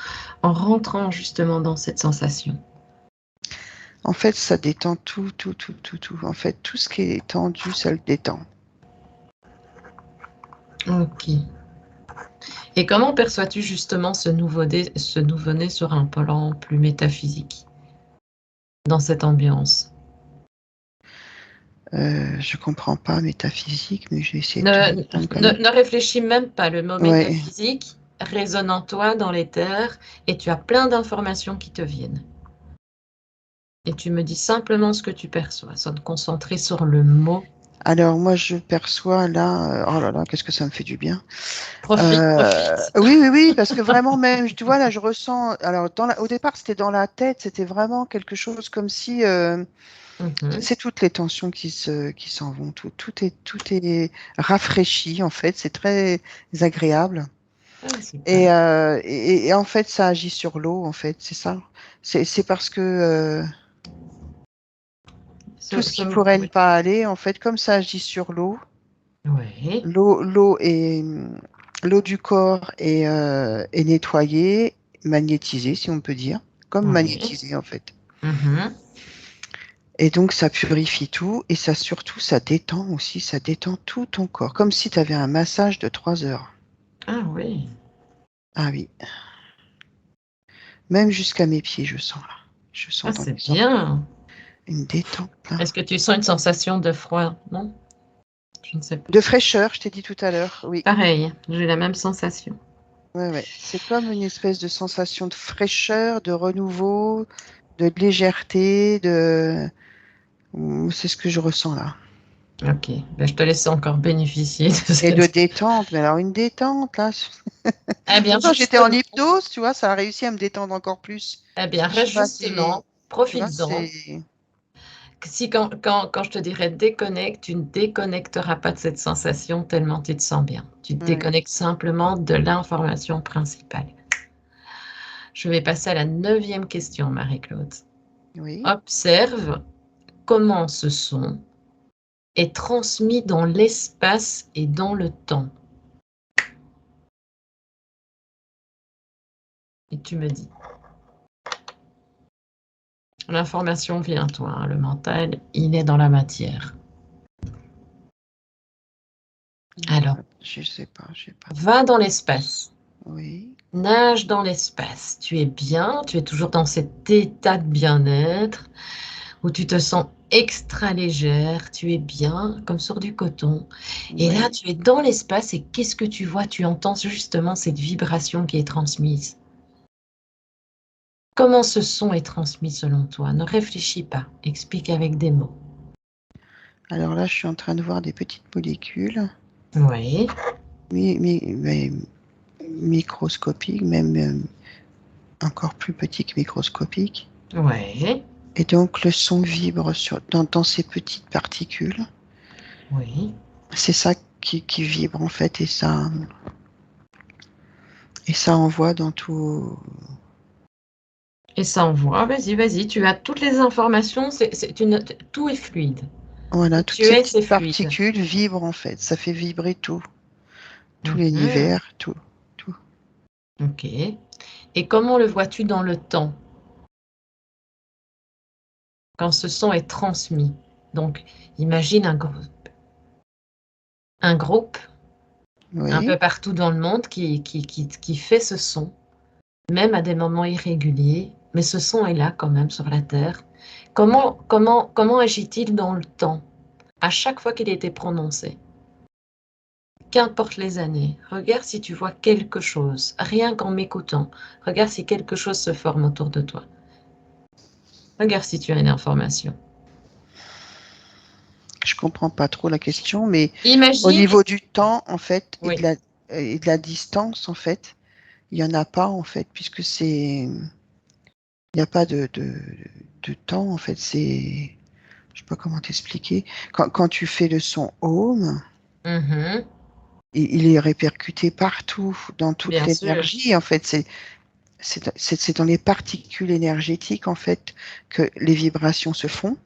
Speaker 1: en rentrant justement dans cette sensation?
Speaker 2: En fait, ça détend tout, tout, tout, tout, tout. En fait, tout ce qui est tendu, ça le détend.
Speaker 1: Ok. Et comment perçois-tu justement ce nouveau-né sur un plan plus métaphysique, dans cette ambiance?
Speaker 2: Je comprends pas métaphysique, mais je vais essayer de te
Speaker 1: Ne,
Speaker 2: répondre quand
Speaker 1: ne,
Speaker 2: même.
Speaker 1: ne réfléchis même pas, le mot
Speaker 2: Ouais.
Speaker 1: métaphysique résonne en toi, dans l'éther, et tu as plein d'informations qui te viennent. Et tu me dis simplement ce que tu perçois, sans te concentrer sur le mot.
Speaker 2: Alors moi, je perçois là, oh là là, qu'est-ce que ça me fait du bien.
Speaker 1: Profite, profite.
Speaker 2: Oui, oui, oui, parce que vraiment même, tu vois, là, je ressens. Alors, au départ, c'était dans la tête, c'était vraiment quelque chose comme si,
Speaker 1: Mhm.
Speaker 2: c'est toutes les tensions qui s'en vont, tout est rafraîchi, en fait, c'est très agréable.
Speaker 1: Ah, super.
Speaker 2: Et en fait, ça agit sur l'eau, en fait, c'est ça. C'est parce que tout ce qui pourrait ne
Speaker 1: Oui.
Speaker 2: pas aller, en fait, comme ça agit sur l'eau,
Speaker 1: Oui.
Speaker 2: l'eau du corps est nettoyée, magnétisée, si on peut dire, comme
Speaker 1: Oui.
Speaker 2: magnétisée en fait.
Speaker 1: Mhm.
Speaker 2: Et donc ça purifie tout et ça surtout ça détend aussi, ça détend tout ton corps, comme si tu avais un massage de 3 heures.
Speaker 1: Ah oui.
Speaker 2: Ah oui, même jusqu'à mes pieds, je sens là. Je
Speaker 1: Ah,
Speaker 2: sens dans
Speaker 1: c'est
Speaker 2: les orteils
Speaker 1: bien.
Speaker 2: une détente là.
Speaker 1: Est-ce que tu sens une sensation de froid? Non? Je ne sais pas.
Speaker 2: De fraîcheur, je t'ai dit tout à l'heure, oui.
Speaker 1: Pareil, j'ai la même sensation.
Speaker 2: Ouais, ouais. C'est comme une espèce de sensation de fraîcheur, de renouveau, de légèreté, c'est ce que je ressens là.
Speaker 1: Ok, ben, je te laisse encore bénéficier de
Speaker 2: Et de
Speaker 1: cette...
Speaker 2: détente, mais alors une détente là.
Speaker 1: Eh bien,
Speaker 2: Même quand j'étais en
Speaker 1: justement,
Speaker 2: hypnose, tu vois, ça a réussi à me détendre encore plus.
Speaker 1: eh
Speaker 2: Parce
Speaker 1: bien,
Speaker 2: que je sais
Speaker 1: reste
Speaker 2: pas,
Speaker 1: justement,
Speaker 2: tu vois,
Speaker 1: profites-en. Si quand je te dirais déconnecte, tu ne déconnecteras pas de cette sensation tellement tu te sens bien. Tu te
Speaker 2: ouais,
Speaker 1: déconnectes simplement de l'information principale. Je vais passer à la 9e question, Marie-Claude.
Speaker 2: oui.
Speaker 1: Observe comment ce son est transmis dans l'espace et dans le temps. Et tu me dis, l'information vient à toi, hein, le mental, il est dans la matière. Alors,
Speaker 2: Je sais pas, je sais pas.
Speaker 1: va dans l'espace.
Speaker 2: Oui,
Speaker 1: Nage dans l'espace. Tu es bien, tu es toujours dans cet état de bien-être où tu te sens extra légère, tu es bien, comme sur du coton. Et là,
Speaker 2: oui.
Speaker 1: tu es dans l'espace et qu'est-ce que tu vois? Tu entends justement cette vibration qui est transmise. Comment ce son est transmis selon toi? Ne réfléchis pas, explique avec des mots.
Speaker 2: Alors là, je suis en train de voir des petites molécules,
Speaker 1: Oui,
Speaker 2: mais microscopiques, même encore plus petites que microscopiques.
Speaker 1: oui,
Speaker 2: Et donc le son vibre dans ces petites particules.
Speaker 1: oui.
Speaker 2: C'est ça qui vibre en fait, et ça envoie dans tout.
Speaker 1: Et ça envoie. Vas-y, vas-y, tu as toutes les informations, tout est fluide.
Speaker 2: Voilà,
Speaker 1: Où
Speaker 2: toutes
Speaker 1: tu
Speaker 2: ces
Speaker 1: es,
Speaker 2: petites
Speaker 1: c'est fluide.
Speaker 2: particules vibrent en fait. Ça fait vibrer tout
Speaker 1: Mhm.
Speaker 2: l'univers, tout.
Speaker 1: Ok. Et comment le vois-tu dans le temps quand ce son est transmis? Donc, imagine un groupe un peu
Speaker 2: Oui.
Speaker 1: partout dans le monde qui fait ce son, même à des moments irréguliers, mais ce son est là quand même sur la Terre. Comment agit-il dans le temps, à chaque fois qu'il a été prononcé? Qu'importe les années, regarde si tu vois quelque chose, rien qu'en m'écoutant, regarde si quelque chose se forme autour de toi. Regarde si tu as une information.
Speaker 2: Je comprends pas trop la question, mais au
Speaker 1: Imagine,
Speaker 2: niveau du temps en fait
Speaker 1: oui,
Speaker 2: et de la distance en fait, il y en a pas en fait, puisque il n'y a pas de temps en fait. Je sais pas comment t'expliquer. Quand tu fais le son home,
Speaker 1: mhm,
Speaker 2: il est répercuté partout, dans toute
Speaker 1: bien sûr,
Speaker 2: l'énergie. En fait, c'est dans les particules énergétiques, en fait, que les vibrations se font.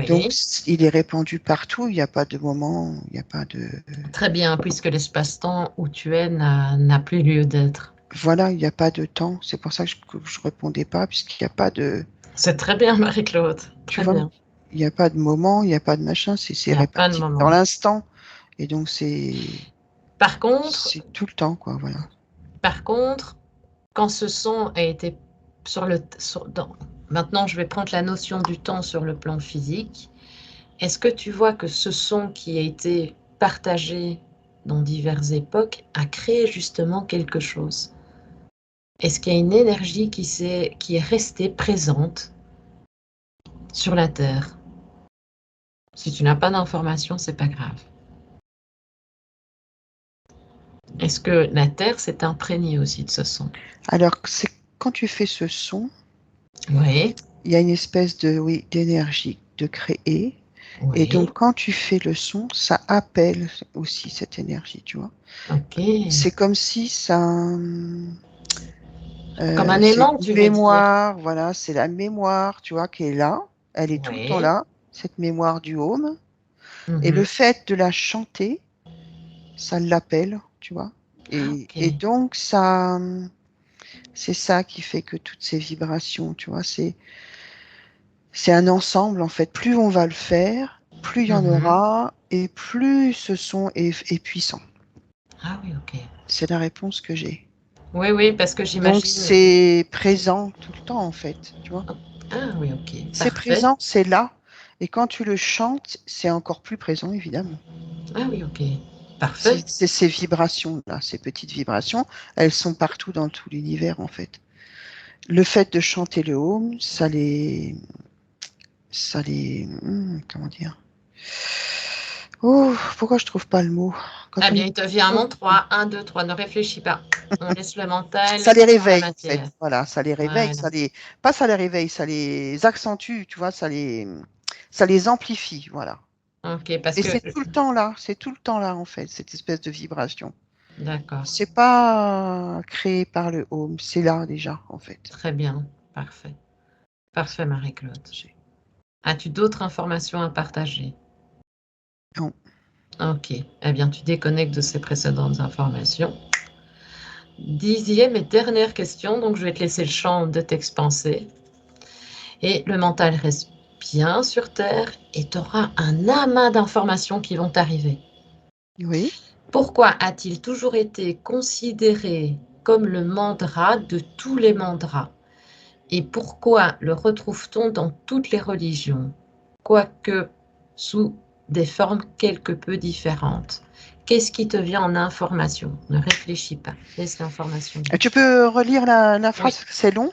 Speaker 2: Donc,
Speaker 1: oui,
Speaker 2: il est répandu partout. Il n'y a pas de moment, il n'y a pas de...
Speaker 1: très bien, puisque l'espace-temps où tu es n'a plus lieu d'être.
Speaker 2: Voilà, il n'y a pas de temps. C'est pour ça que je répondais pas, puisqu'il n'y a pas de...
Speaker 1: C'est très bien, Marie-Claude,
Speaker 2: Tu
Speaker 1: très
Speaker 2: vois,
Speaker 1: bien.
Speaker 2: il n'y a pas de moment, il n'y a pas de machin.
Speaker 1: Il
Speaker 2: C'est
Speaker 1: n'y a pas de
Speaker 2: réparti dans
Speaker 1: moment.
Speaker 2: l'instant. Et donc,
Speaker 1: Par contre,
Speaker 2: c'est tout le temps, quoi. Voilà.
Speaker 1: par contre, quand ce son a été maintenant je vais prendre la notion du temps sur le plan physique. Est-ce que tu vois que ce son qui a été partagé dans diverses époques a créé justement quelque chose? Est-ce qu'il y a une énergie qui est restée présente sur la Terre? Si tu n'as pas d'informations, c'est pas grave. Est-ce que la Terre s'est imprégnée aussi de ce son?
Speaker 2: Alors, c'est quand tu fais ce son,
Speaker 1: Oui,
Speaker 2: il y a une espèce de, oui, d'énergie de créer. Et
Speaker 1: oui,
Speaker 2: donc, quand tu fais le son, ça appelle aussi cette énergie, tu vois.
Speaker 1: ok.
Speaker 2: C'est comme si
Speaker 1: Comme un
Speaker 2: c'est
Speaker 1: aimant,
Speaker 2: une
Speaker 1: tu veux dire?
Speaker 2: mémoire, voilà, c'est la mémoire, tu vois, qui est là. Elle est tout le temps
Speaker 1: Oui.
Speaker 2: là, cette mémoire du home. Et le
Speaker 1: Mhm.
Speaker 2: fait de la chanter, ça l'appelle, tu vois.
Speaker 1: Ah,
Speaker 2: Et
Speaker 1: ok.
Speaker 2: donc, c'est ça qui fait que toutes ces vibrations, tu vois, c'est un ensemble, en fait. Plus on va le faire, plus il y en
Speaker 1: Mhm.
Speaker 2: aura, et plus ce son est puissant.
Speaker 1: Ah oui, ok.
Speaker 2: C'est la réponse que j'ai.
Speaker 1: Oui, oui, parce que
Speaker 2: Donc,
Speaker 1: j'imagine.
Speaker 2: c'est présent tout le temps, en fait, tu vois.
Speaker 1: Ah oui, ok.
Speaker 2: C'est
Speaker 1: Parfait.
Speaker 2: présent, c'est là. Et quand tu le chantes, c'est encore plus présent, évidemment.
Speaker 1: Ah oui, ok. Parfait.
Speaker 2: C'est ces vibrations-là, ces petites vibrations, elles sont partout dans tout l'univers, en fait. Le fait de chanter le home, comment dire? Oh, pourquoi je trouve pas le mot?
Speaker 1: Eh
Speaker 2: Quand on
Speaker 1: bien,
Speaker 2: y
Speaker 1: il te vient un
Speaker 2: pense,
Speaker 1: nom 3. 1, 2, 3. Ne réfléchis pas. On laisse le mental
Speaker 2: ça les
Speaker 1: sur la
Speaker 2: réveille, en fait.
Speaker 1: matière.
Speaker 2: Voilà, ça les réveille,
Speaker 1: Voilà.
Speaker 2: pas ça les réveille, ça les accentue, tu vois, ça les amplifie, voilà.
Speaker 1: Ok, parce
Speaker 2: Et
Speaker 1: que.
Speaker 2: c'est tout le temps là, c'est tout le temps là, en fait, cette espèce de vibration.
Speaker 1: D'accord.
Speaker 2: C'est pas créé par le home, c'est là déjà, en fait.
Speaker 1: Très bien. Parfait. Parfait, Marie-Claude.
Speaker 2: J'ai-
Speaker 1: As-tu d'autres informations à partager?
Speaker 2: Non.
Speaker 1: Ok. Eh bien, tu déconnectes de ces précédentes informations. 10e et dernière question, donc je vais te laisser le champ de t'expanser. Et le mental reste bien sur Terre et tu auras un amas d'informations qui vont t'arriver.
Speaker 2: Oui,
Speaker 1: Pourquoi a-t-il toujours été considéré comme le mandra de tous les mandras? Et pourquoi le retrouve-t-on dans toutes les religions, quoique sous des formes quelque peu différentes? Qu'est-ce qui te vient en information? Ne réfléchis pas, laisse l'information
Speaker 2: Tu
Speaker 1: venir.
Speaker 2: peux relire la
Speaker 1: Oui.
Speaker 2: phrase, c'est long?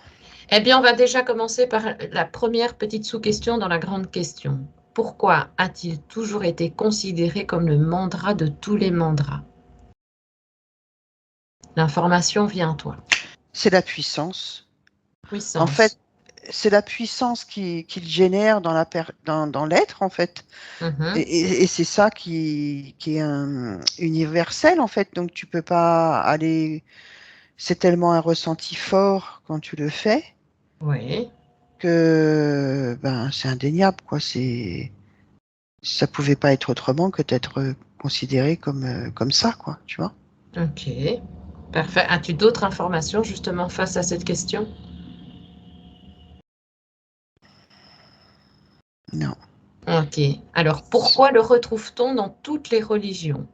Speaker 1: Eh bien, on va déjà commencer par la première petite sous-question dans la grande question. Pourquoi a-t-il toujours été considéré comme le mandra de tous les mandras? L'information vient à toi.
Speaker 2: C'est la puissance. En fait,
Speaker 1: Puissance.
Speaker 2: c'est la puissance qu'il génère dans l'être, en fait.
Speaker 1: Mhm.
Speaker 2: Et c'est ça qui est universel, en fait. Donc, tu peux pas aller. C'est tellement un ressenti fort quand tu le fais
Speaker 1: Oui.
Speaker 2: que ben, c'est indéniable, quoi. Ça pouvait pas être autrement que d'être considéré comme ça, quoi. Tu vois?
Speaker 1: Ok. Parfait. As-tu d'autres informations justement face à cette question?
Speaker 2: Non.
Speaker 1: Ok. Alors, pourquoi le retrouve-t-on dans toutes les religions,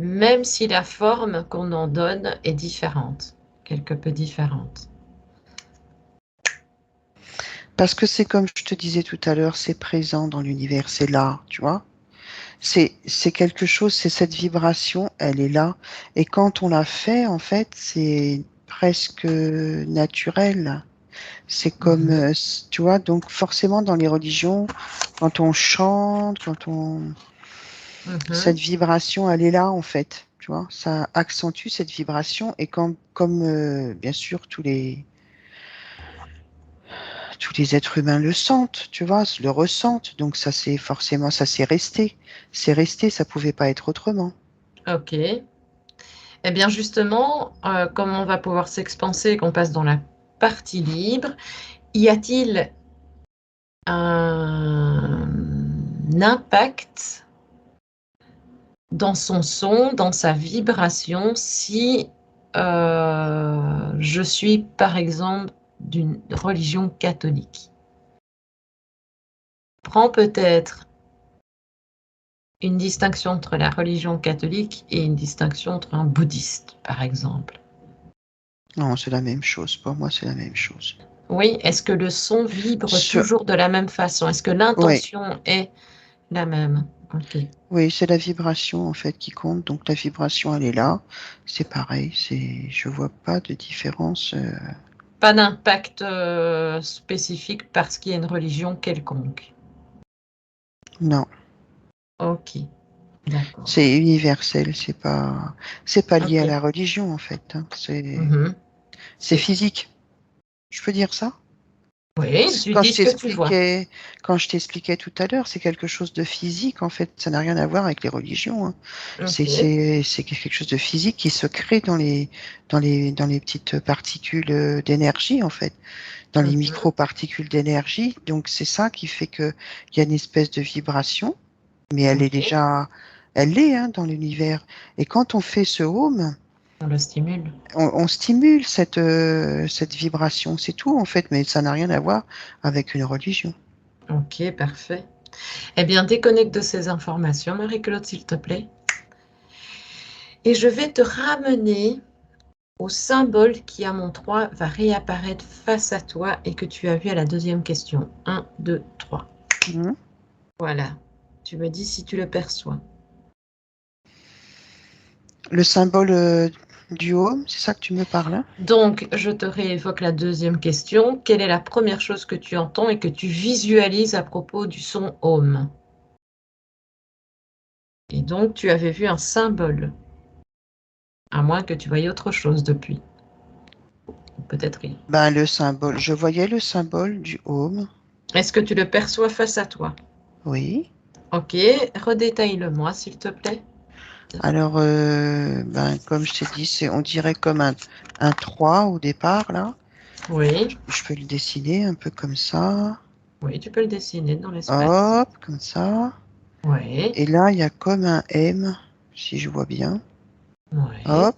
Speaker 1: même si la forme qu'on en donne est différente, quelque peu différente?
Speaker 2: Parce que c'est comme je te disais tout à l'heure, c'est présent dans l'univers, c'est là, tu vois. C'est quelque chose, c'est cette vibration, elle est là. Et quand on la fait, en fait, c'est presque naturel. C'est comme,
Speaker 1: Mhm.
Speaker 2: tu vois, donc forcément dans les religions, quand on chante, cette
Speaker 1: Mhm.
Speaker 2: vibration, elle est là, en fait. Tu vois, ça accentue cette vibration. Et comme bien sûr, tous les êtres humains le sentent, tu vois, le ressentent. Donc ça c'est forcément, ça c'est resté. C'est resté, ça pouvait pas être autrement.
Speaker 1: Ok. Eh bien, justement, comme on va pouvoir s'expanser et qu'on passe dans la partie libre, y a-t-il un impact dans son son, dans sa vibration, si je suis, par exemple, d'une religion catholique? Prends peut-être une distinction entre la religion catholique et une distinction entre un bouddhiste, par exemple.
Speaker 2: Non, c'est la même chose. Pour moi, c'est la même chose.
Speaker 1: Oui, est-ce que le son vibre
Speaker 2: Sur...
Speaker 1: toujours de la même façon? Est-ce que
Speaker 2: Oui,
Speaker 1: l'intention est la même? Ok.
Speaker 2: oui, c'est la vibration en fait qui compte. Donc la vibration, elle est là. C'est pareil. Je vois pas de différence.
Speaker 1: Pas d'impact spécifique parce qu'il y a une religion quelconque.
Speaker 2: Non,
Speaker 1: Ok, d'accord.
Speaker 2: c'est universel. C'est pas lié à
Speaker 1: Ok.
Speaker 2: la religion en fait, hein.
Speaker 1: Mhm.
Speaker 2: C'est
Speaker 1: C'est...
Speaker 2: physique. Je peux dire ça?
Speaker 1: Oui, tu
Speaker 2: Quand
Speaker 1: dis
Speaker 2: je
Speaker 1: ce que tu vois.
Speaker 2: t'expliquais, quand je t'expliquais tout à l'heure, c'est quelque chose de physique en fait. Ça n'a rien à voir avec les religions, hein. C'est
Speaker 1: Ok.
Speaker 2: c'est c'est quelque chose de physique qui se crée dans les petites particules d'énergie en fait, dans les
Speaker 1: Mhm.
Speaker 2: micro-particules d'énergie. Donc c'est ça qui fait que il y a une espèce de vibration, mais
Speaker 1: Oui,
Speaker 2: elle est hein, dans l'univers. Et quand on fait ce home,
Speaker 1: on le stimule.
Speaker 2: on stimule cette vibration, c'est tout en fait, mais ça n'a rien à voir avec une religion.
Speaker 1: Ok, parfait. Eh bien, déconnecte de ces informations, Marie-Claude, s'il te plaît. Et je vais te ramener au symbole qui, à mon 3, va réapparaître face à toi et que tu as vu à la deuxième question. Un, 2, 3.
Speaker 2: Mhm.
Speaker 1: Voilà. Tu me dis si tu le perçois.
Speaker 2: Le symbole du home, c'est ça que tu me parles, hein?
Speaker 1: Donc, je te réévoque la deuxième question. Quelle est la première chose que tu entends et que tu visualises à propos du son home? Et donc, tu avais vu un symbole, à moins que tu voyais autre chose depuis. Ou peut-être rien.
Speaker 2: Ben, le symbole, je voyais le symbole du home,
Speaker 1: Est-ce que tu le perçois face à toi?
Speaker 2: oui.
Speaker 1: Ok, redétaille-le-moi, s'il te plaît.
Speaker 2: Alors, ben, comme je t'ai dit, on dirait comme un 3 au départ, là.
Speaker 1: Oui,
Speaker 2: Je peux le dessiner un peu comme ça.
Speaker 1: oui, tu peux le dessiner dans l'espace.
Speaker 2: Hop, comme ça.
Speaker 1: Oui,
Speaker 2: Et là, il y a comme un M, si je vois bien.
Speaker 1: oui,
Speaker 2: Hop.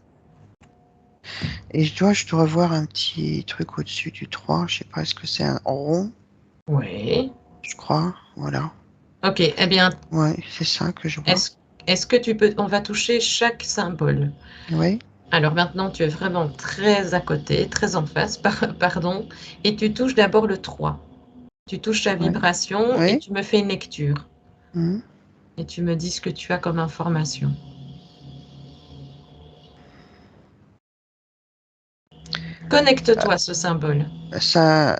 Speaker 2: Et je dois voir un petit truc au-dessus du 3. Je sais pas, est-ce que c'est un rond?
Speaker 1: oui.
Speaker 2: Je crois. Voilà.
Speaker 1: Ok, eh bien,
Speaker 2: Ouais, c'est ça que je vois.
Speaker 1: Est-ce que tu peux... On va toucher chaque symbole.
Speaker 2: Oui.
Speaker 1: Alors maintenant, tu es vraiment très à côté, très en face, pardon, et tu touches d'abord le 3. Tu touches la
Speaker 2: Oui.
Speaker 1: vibration et
Speaker 2: Oui.
Speaker 1: tu me fais une lecture.
Speaker 2: Mhm.
Speaker 1: Et tu me dis ce que tu as comme information. Connecte-toi à ce symbole.
Speaker 2: Ça,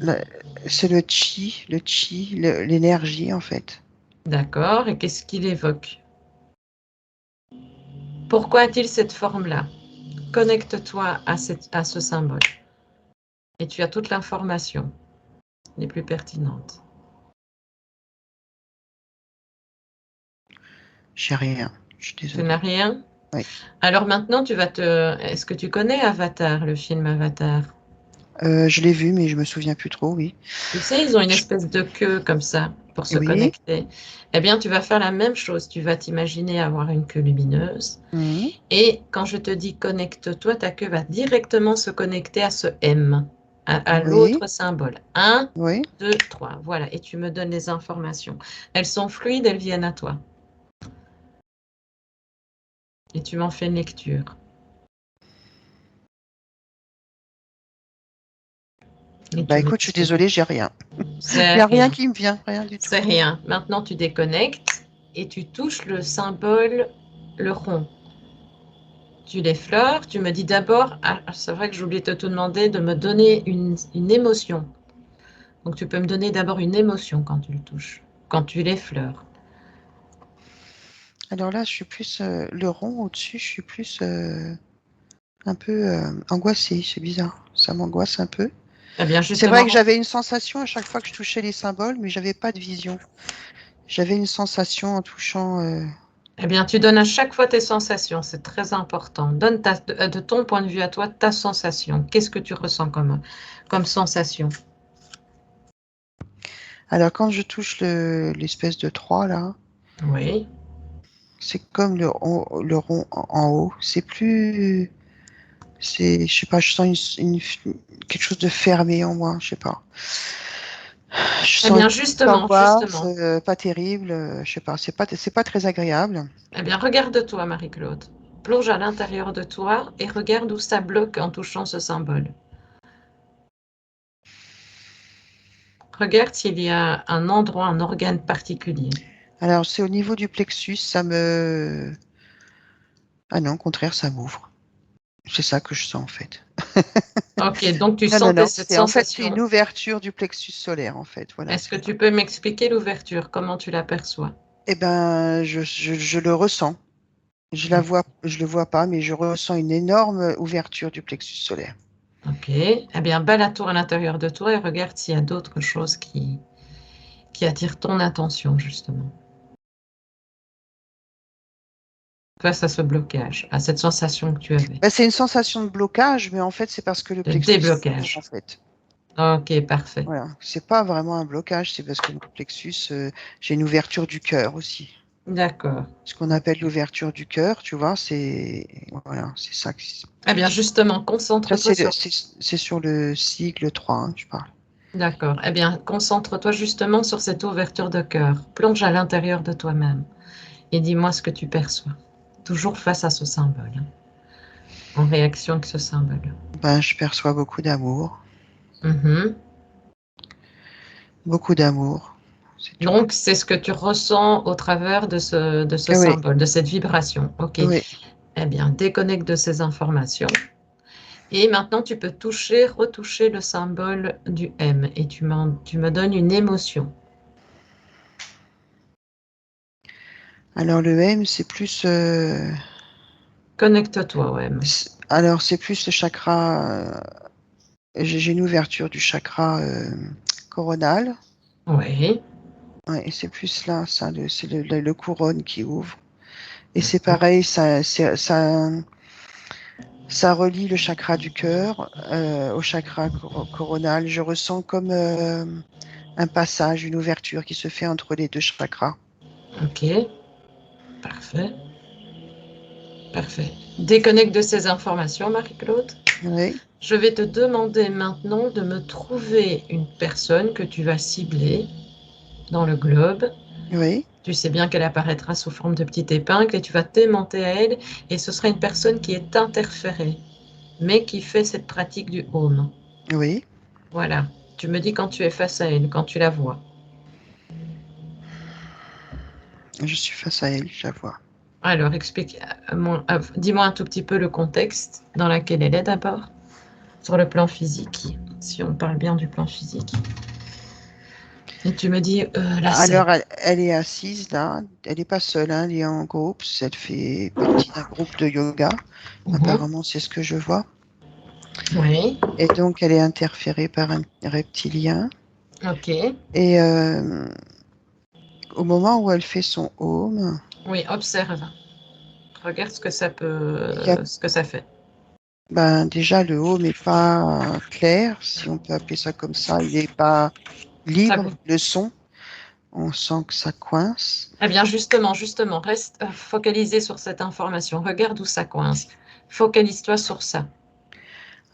Speaker 2: la- c'est le chi, l'énergie en fait.
Speaker 1: D'accord. Et qu'est-ce qu'il évoque? Pourquoi a-t-il cette forme-là? Connecte-toi à ce symbole. Et tu as toute l'information, les plus pertinentes.
Speaker 2: J'ai rien. Je suis
Speaker 1: Tu n'as
Speaker 2: désolée.
Speaker 1: rien?
Speaker 2: Oui.
Speaker 1: Alors maintenant, tu vas te... Est-ce que tu connais Avatar, le film Avatar?
Speaker 2: Je l'ai vu, mais je me souviens plus trop. Oui.
Speaker 1: Tu sais, ils ont une
Speaker 2: Je-
Speaker 1: espèce de queue comme ça pour se
Speaker 2: Oui.
Speaker 1: connecter. Eh bien, tu vas faire la même chose. Tu vas t'imaginer avoir une queue lumineuse.
Speaker 2: Mhm.
Speaker 1: Et quand je te dis connecte-toi, ta queue va directement se connecter à ce M, à
Speaker 2: Oui.
Speaker 1: l'autre symbole. Un,
Speaker 2: Oui.
Speaker 1: 2, 3. Voilà. Et tu me donnes les informations. Elles sont fluides, elles viennent à toi. Et tu m'en fais une lecture. Et
Speaker 2: Bah
Speaker 1: tu me
Speaker 2: écoute, je
Speaker 1: dis
Speaker 2: suis
Speaker 1: ce que
Speaker 2: désolée, j'ai rien. Il
Speaker 1: c'est
Speaker 2: n'y a rien
Speaker 1: rien.
Speaker 2: qui me vient, rien du tout.
Speaker 1: C'est rien. Maintenant, tu déconnectes et tu touches le symbole, le rond. Tu l'effleures, tu me dis d'abord, ah, c'est vrai que j'ai oublié de te demander de me donner une émotion. Donc tu peux me donner d'abord une émotion quand tu le touches, quand tu l'effleures.
Speaker 2: Alors là, je suis plus le rond au-dessus, je suis plus un peu angoissée. C'est bizarre. Ça m'angoisse un peu.
Speaker 1: Eh bien
Speaker 2: C'est vrai que
Speaker 1: justement,
Speaker 2: j'avais une sensation à chaque fois que je touchais les symboles, mais j'avais pas de vision. J'avais une sensation en touchant.
Speaker 1: eh bien tu donnes à chaque fois tes sensations, c'est très important. Donne de ton point de vue à toi ta sensation. Qu'est-ce que tu ressens comme sensation?
Speaker 2: Alors quand je touche l'espèce de 3 là,
Speaker 1: Oui.
Speaker 2: c'est comme le rond en haut. C'est plus. Je sais pas, je sens quelque chose de fermé en moi, je sais pas. Je
Speaker 1: Eh
Speaker 2: sens une
Speaker 1: bien
Speaker 2: petite
Speaker 1: justement,
Speaker 2: angoisse,
Speaker 1: justement.
Speaker 2: pas terrible, je sais pas, c'est pas très agréable.
Speaker 1: Eh bien regarde-toi, Marie-Claude. Plonge à l'intérieur de toi et regarde où ça bloque en touchant ce symbole. Regarde s'il y a un endroit, un organe particulier.
Speaker 2: Alors c'est au niveau du plexus, ça me. Ah non, au contraire, ça m'ouvre. C'est ça que je sens en fait.
Speaker 1: Ok, donc tu
Speaker 2: Non, non,
Speaker 1: sentais
Speaker 2: non,
Speaker 1: cette
Speaker 2: c'est en fait c'est une
Speaker 1: sensation.
Speaker 2: ouverture du plexus solaire en fait. Voilà,
Speaker 1: Est-ce
Speaker 2: c'est
Speaker 1: que
Speaker 2: ça.
Speaker 1: tu peux m'expliquer l'ouverture, comment tu l'aperçois?
Speaker 2: Eh ben, je le ressens. Je le vois pas, mais je ressens une énorme ouverture du plexus solaire.
Speaker 1: Ok, eh bien balade-toi à l'intérieur de toi et regarde s'il y a d'autres choses qui attirent ton attention, justement, face à ce blocage, à cette sensation que tu avais,
Speaker 2: Ben, c'est une sensation de blocage, mais en fait, c'est parce que le
Speaker 1: de
Speaker 2: plexus s'ouvre, en
Speaker 1: déblocage.
Speaker 2: fait.
Speaker 1: Ok, parfait.
Speaker 2: Voilà. C'est pas vraiment un blocage, c'est parce que mon plexus, j'ai une ouverture du cœur aussi.
Speaker 1: D'accord.
Speaker 2: Ce qu'on appelle l'ouverture du cœur, tu vois, voilà, c'est ça.
Speaker 1: Eh bien justement,
Speaker 2: Ça,
Speaker 1: concentre-toi sur...
Speaker 2: c'est sur le sigle 3, hein, je parle.
Speaker 1: D'accord. Eh bien, concentre-toi justement sur cette ouverture de cœur. Plonge à l'intérieur de toi-même et dis-moi ce que tu perçois. Toujours face à ce symbole, hein, en réaction avec ce symbole.
Speaker 2: Ben, je perçois beaucoup d'amour,
Speaker 1: Mhm.
Speaker 2: beaucoup d'amour, c'est tout.
Speaker 1: Donc, c'est ce que tu ressens au travers de ce
Speaker 2: Ah oui,
Speaker 1: symbole, de cette vibration. OK.
Speaker 2: oui.
Speaker 1: Eh bien, déconnecte de ces informations. Et maintenant, tu peux toucher, retoucher le symbole du M et tu me donnes une émotion.
Speaker 2: Alors le M, c'est plus,
Speaker 1: Connecte-toi au M.
Speaker 2: alors c'est plus le chakra. J'ai une ouverture du chakra coronal.
Speaker 1: Oui.
Speaker 2: Ouais, et c'est plus là, ça, c'est le couronne qui ouvre. Et c'est pareil, ça relie le chakra du cœur au chakra coronal. Je ressens comme un passage, une ouverture qui se fait entre les deux chakras.
Speaker 1: OK. Parfait. Parfait. Déconnecte de ces informations, Marie-Claude.
Speaker 2: Oui,
Speaker 1: Je vais te demander maintenant de me trouver une personne que tu vas cibler dans le globe
Speaker 2: oui.
Speaker 1: Tu sais bien qu'elle apparaîtra sous forme de petite épingle et tu vas t'aimanter à elle et ce sera une personne qui est interférée, mais qui fait cette pratique du home.
Speaker 2: Oui,
Speaker 1: Voilà. Tu me dis quand tu es face à elle, quand tu la vois.
Speaker 2: je suis face à elle, je la vois.
Speaker 1: Alors, dis-moi un tout petit peu le contexte dans lequel elle est d'abord, sur le plan physique, si on parle bien du plan physique. Et tu me dis la scène.
Speaker 2: Alors, elle est assise là, elle n'est pas seule, hein, elle est en groupe, elle fait partie d'un groupe de yoga.
Speaker 1: Mhm.
Speaker 2: Apparemment, c'est ce que je vois.
Speaker 1: Oui,
Speaker 2: Et donc, elle est interférée par un reptilien.
Speaker 1: ok.
Speaker 2: Et au moment où elle fait son home,
Speaker 1: Oui, observe. Regarde ce que ça
Speaker 2: il y a,
Speaker 1: peut, ce que ça fait.
Speaker 2: ben, déjà, le home n'est pas clair, si on peut appeler ça comme ça. Il n'est pas
Speaker 1: Ça
Speaker 2: libre,
Speaker 1: bouge.
Speaker 2: le son. On sent que ça coince.
Speaker 1: Eh bien, justement, reste focalisé sur cette information. Regarde où ça coince. Focalise-toi sur ça.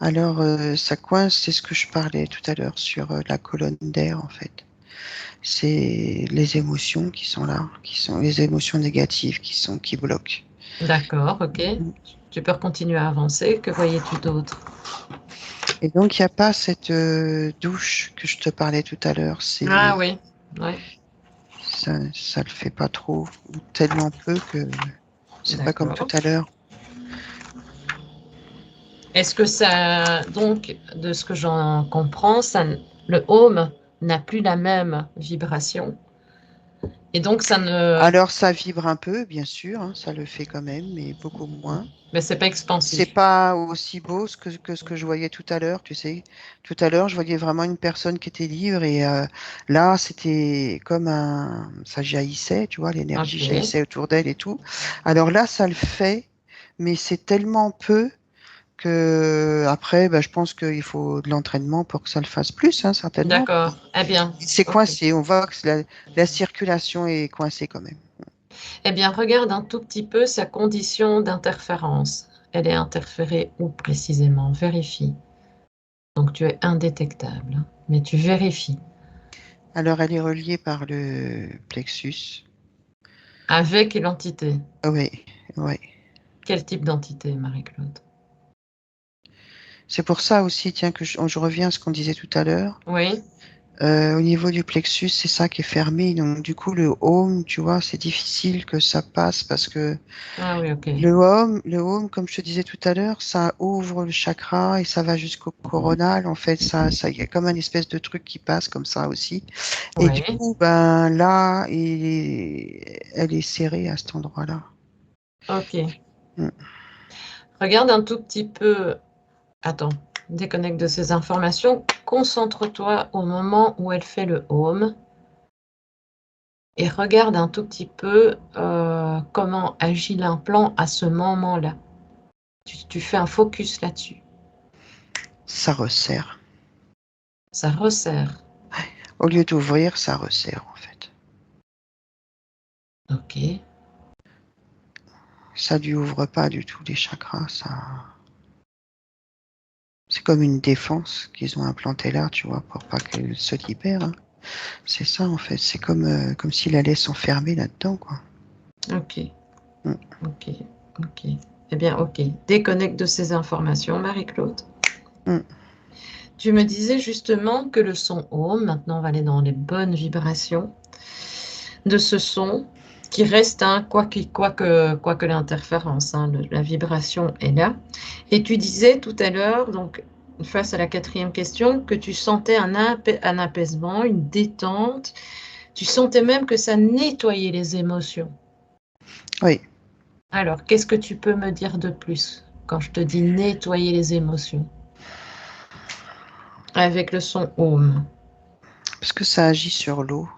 Speaker 2: Alors, ça coince, c'est ce que je parlais tout à l'heure sur la colonne d'air, en fait. C'est les émotions qui sont là, qui sont les émotions négatives qui bloquent.
Speaker 1: D'accord, ok. Tu peux continuer à avancer. Que voyais-tu d'autre?
Speaker 2: Et donc, il n'y a pas cette douche que je te parlais tout à l'heure.
Speaker 1: Ah oui, oui,
Speaker 2: Ça le fait pas trop, ou tellement peu que c'est pas comme tout
Speaker 1: d'accord.
Speaker 2: à l'heure.
Speaker 1: Est-ce que ça, donc, de ce que j'en comprends, le home n'a plus la même vibration et donc ça ne,
Speaker 2: Alors, ça vibre un peu, bien sûr, hein, ça le fait quand même, mais beaucoup moins.
Speaker 1: mais c'est pas
Speaker 2: C'est
Speaker 1: expansif.
Speaker 2: pas aussi beau que ce que je voyais tout à l'heure, tu sais. Tout à l'heure, je voyais vraiment une personne qui était libre et là, c'était comme ça jaillissait, tu vois, l'énergie
Speaker 1: Ok,
Speaker 2: jaillissait autour d'elle et tout. Alors là, ça le fait, mais c'est tellement peu que après, bah, je pense qu'il faut de l'entraînement pour que ça le fasse plus, hein, certainement.
Speaker 1: d'accord. Eh bien,
Speaker 2: C'est
Speaker 1: ok.
Speaker 2: coincé, on voit que la circulation est coincée quand même.
Speaker 1: Eh bien, regarde un tout petit peu sa condition d'interférence. Elle est interférée où précisément? Vérifie. Donc tu es indétectable, hein, mais tu vérifies.
Speaker 2: Alors, elle est reliée par le plexus.
Speaker 1: Avec l'entité.
Speaker 2: Oui, oui.
Speaker 1: Quel type d'entité, Marie-Claude?
Speaker 2: C'est pour ça aussi, tiens, que je reviens à ce qu'on disait tout à l'heure.
Speaker 1: Oui?
Speaker 2: Au niveau du plexus, c'est ça qui est fermé. Donc, du coup, le home, tu vois, c'est difficile que ça passe parce que
Speaker 1: Ah oui, ok.
Speaker 2: comme je te disais tout à l'heure, ça ouvre le chakra et ça va jusqu'au coronal. En fait, il y a comme un espèce de truc qui passe comme ça aussi. Et du
Speaker 1: Oui.
Speaker 2: coup, ben là, elle est serrée à cet endroit-là.
Speaker 1: Ok.
Speaker 2: Mm.
Speaker 1: Regarde un tout petit peu. Attends, déconnecte de ces informations. Concentre-toi au moment où elle fait le home et regarde un tout petit peu comment agit l'implant à ce moment-là. Tu fais un focus là-dessus.
Speaker 2: Ça resserre.
Speaker 1: Ça resserre.
Speaker 2: Au lieu d'ouvrir, ça resserre, en fait.
Speaker 1: Ok.
Speaker 2: Ça lui ouvre pas du tout les chakras. C'est comme une défense qu'ils ont implantée là, tu vois, pour pas qu'elle se libère, hein. C'est ça, en fait. C'est comme s'il allait s'enfermer là-dedans, quoi.
Speaker 1: Ok.
Speaker 2: Mm.
Speaker 1: Ok. Ok. Eh bien, ok. Déconnecte de ces informations, Marie-Claude.
Speaker 2: Mm.
Speaker 1: Tu me disais justement que le son home, maintenant on va aller dans les bonnes vibrations de ce son, qui reste, hein, quoi que l'interférence, hein, la vibration est là. Et tu disais tout à l'heure, donc face à la quatrième question, que tu sentais un apaisement, une détente. Tu sentais même que ça nettoyait les émotions.
Speaker 2: Oui.
Speaker 1: Alors, qu'est-ce que tu peux me dire de plus quand je te dis nettoyer les émotions avec le son home?
Speaker 2: Parce que ça agit sur l'eau.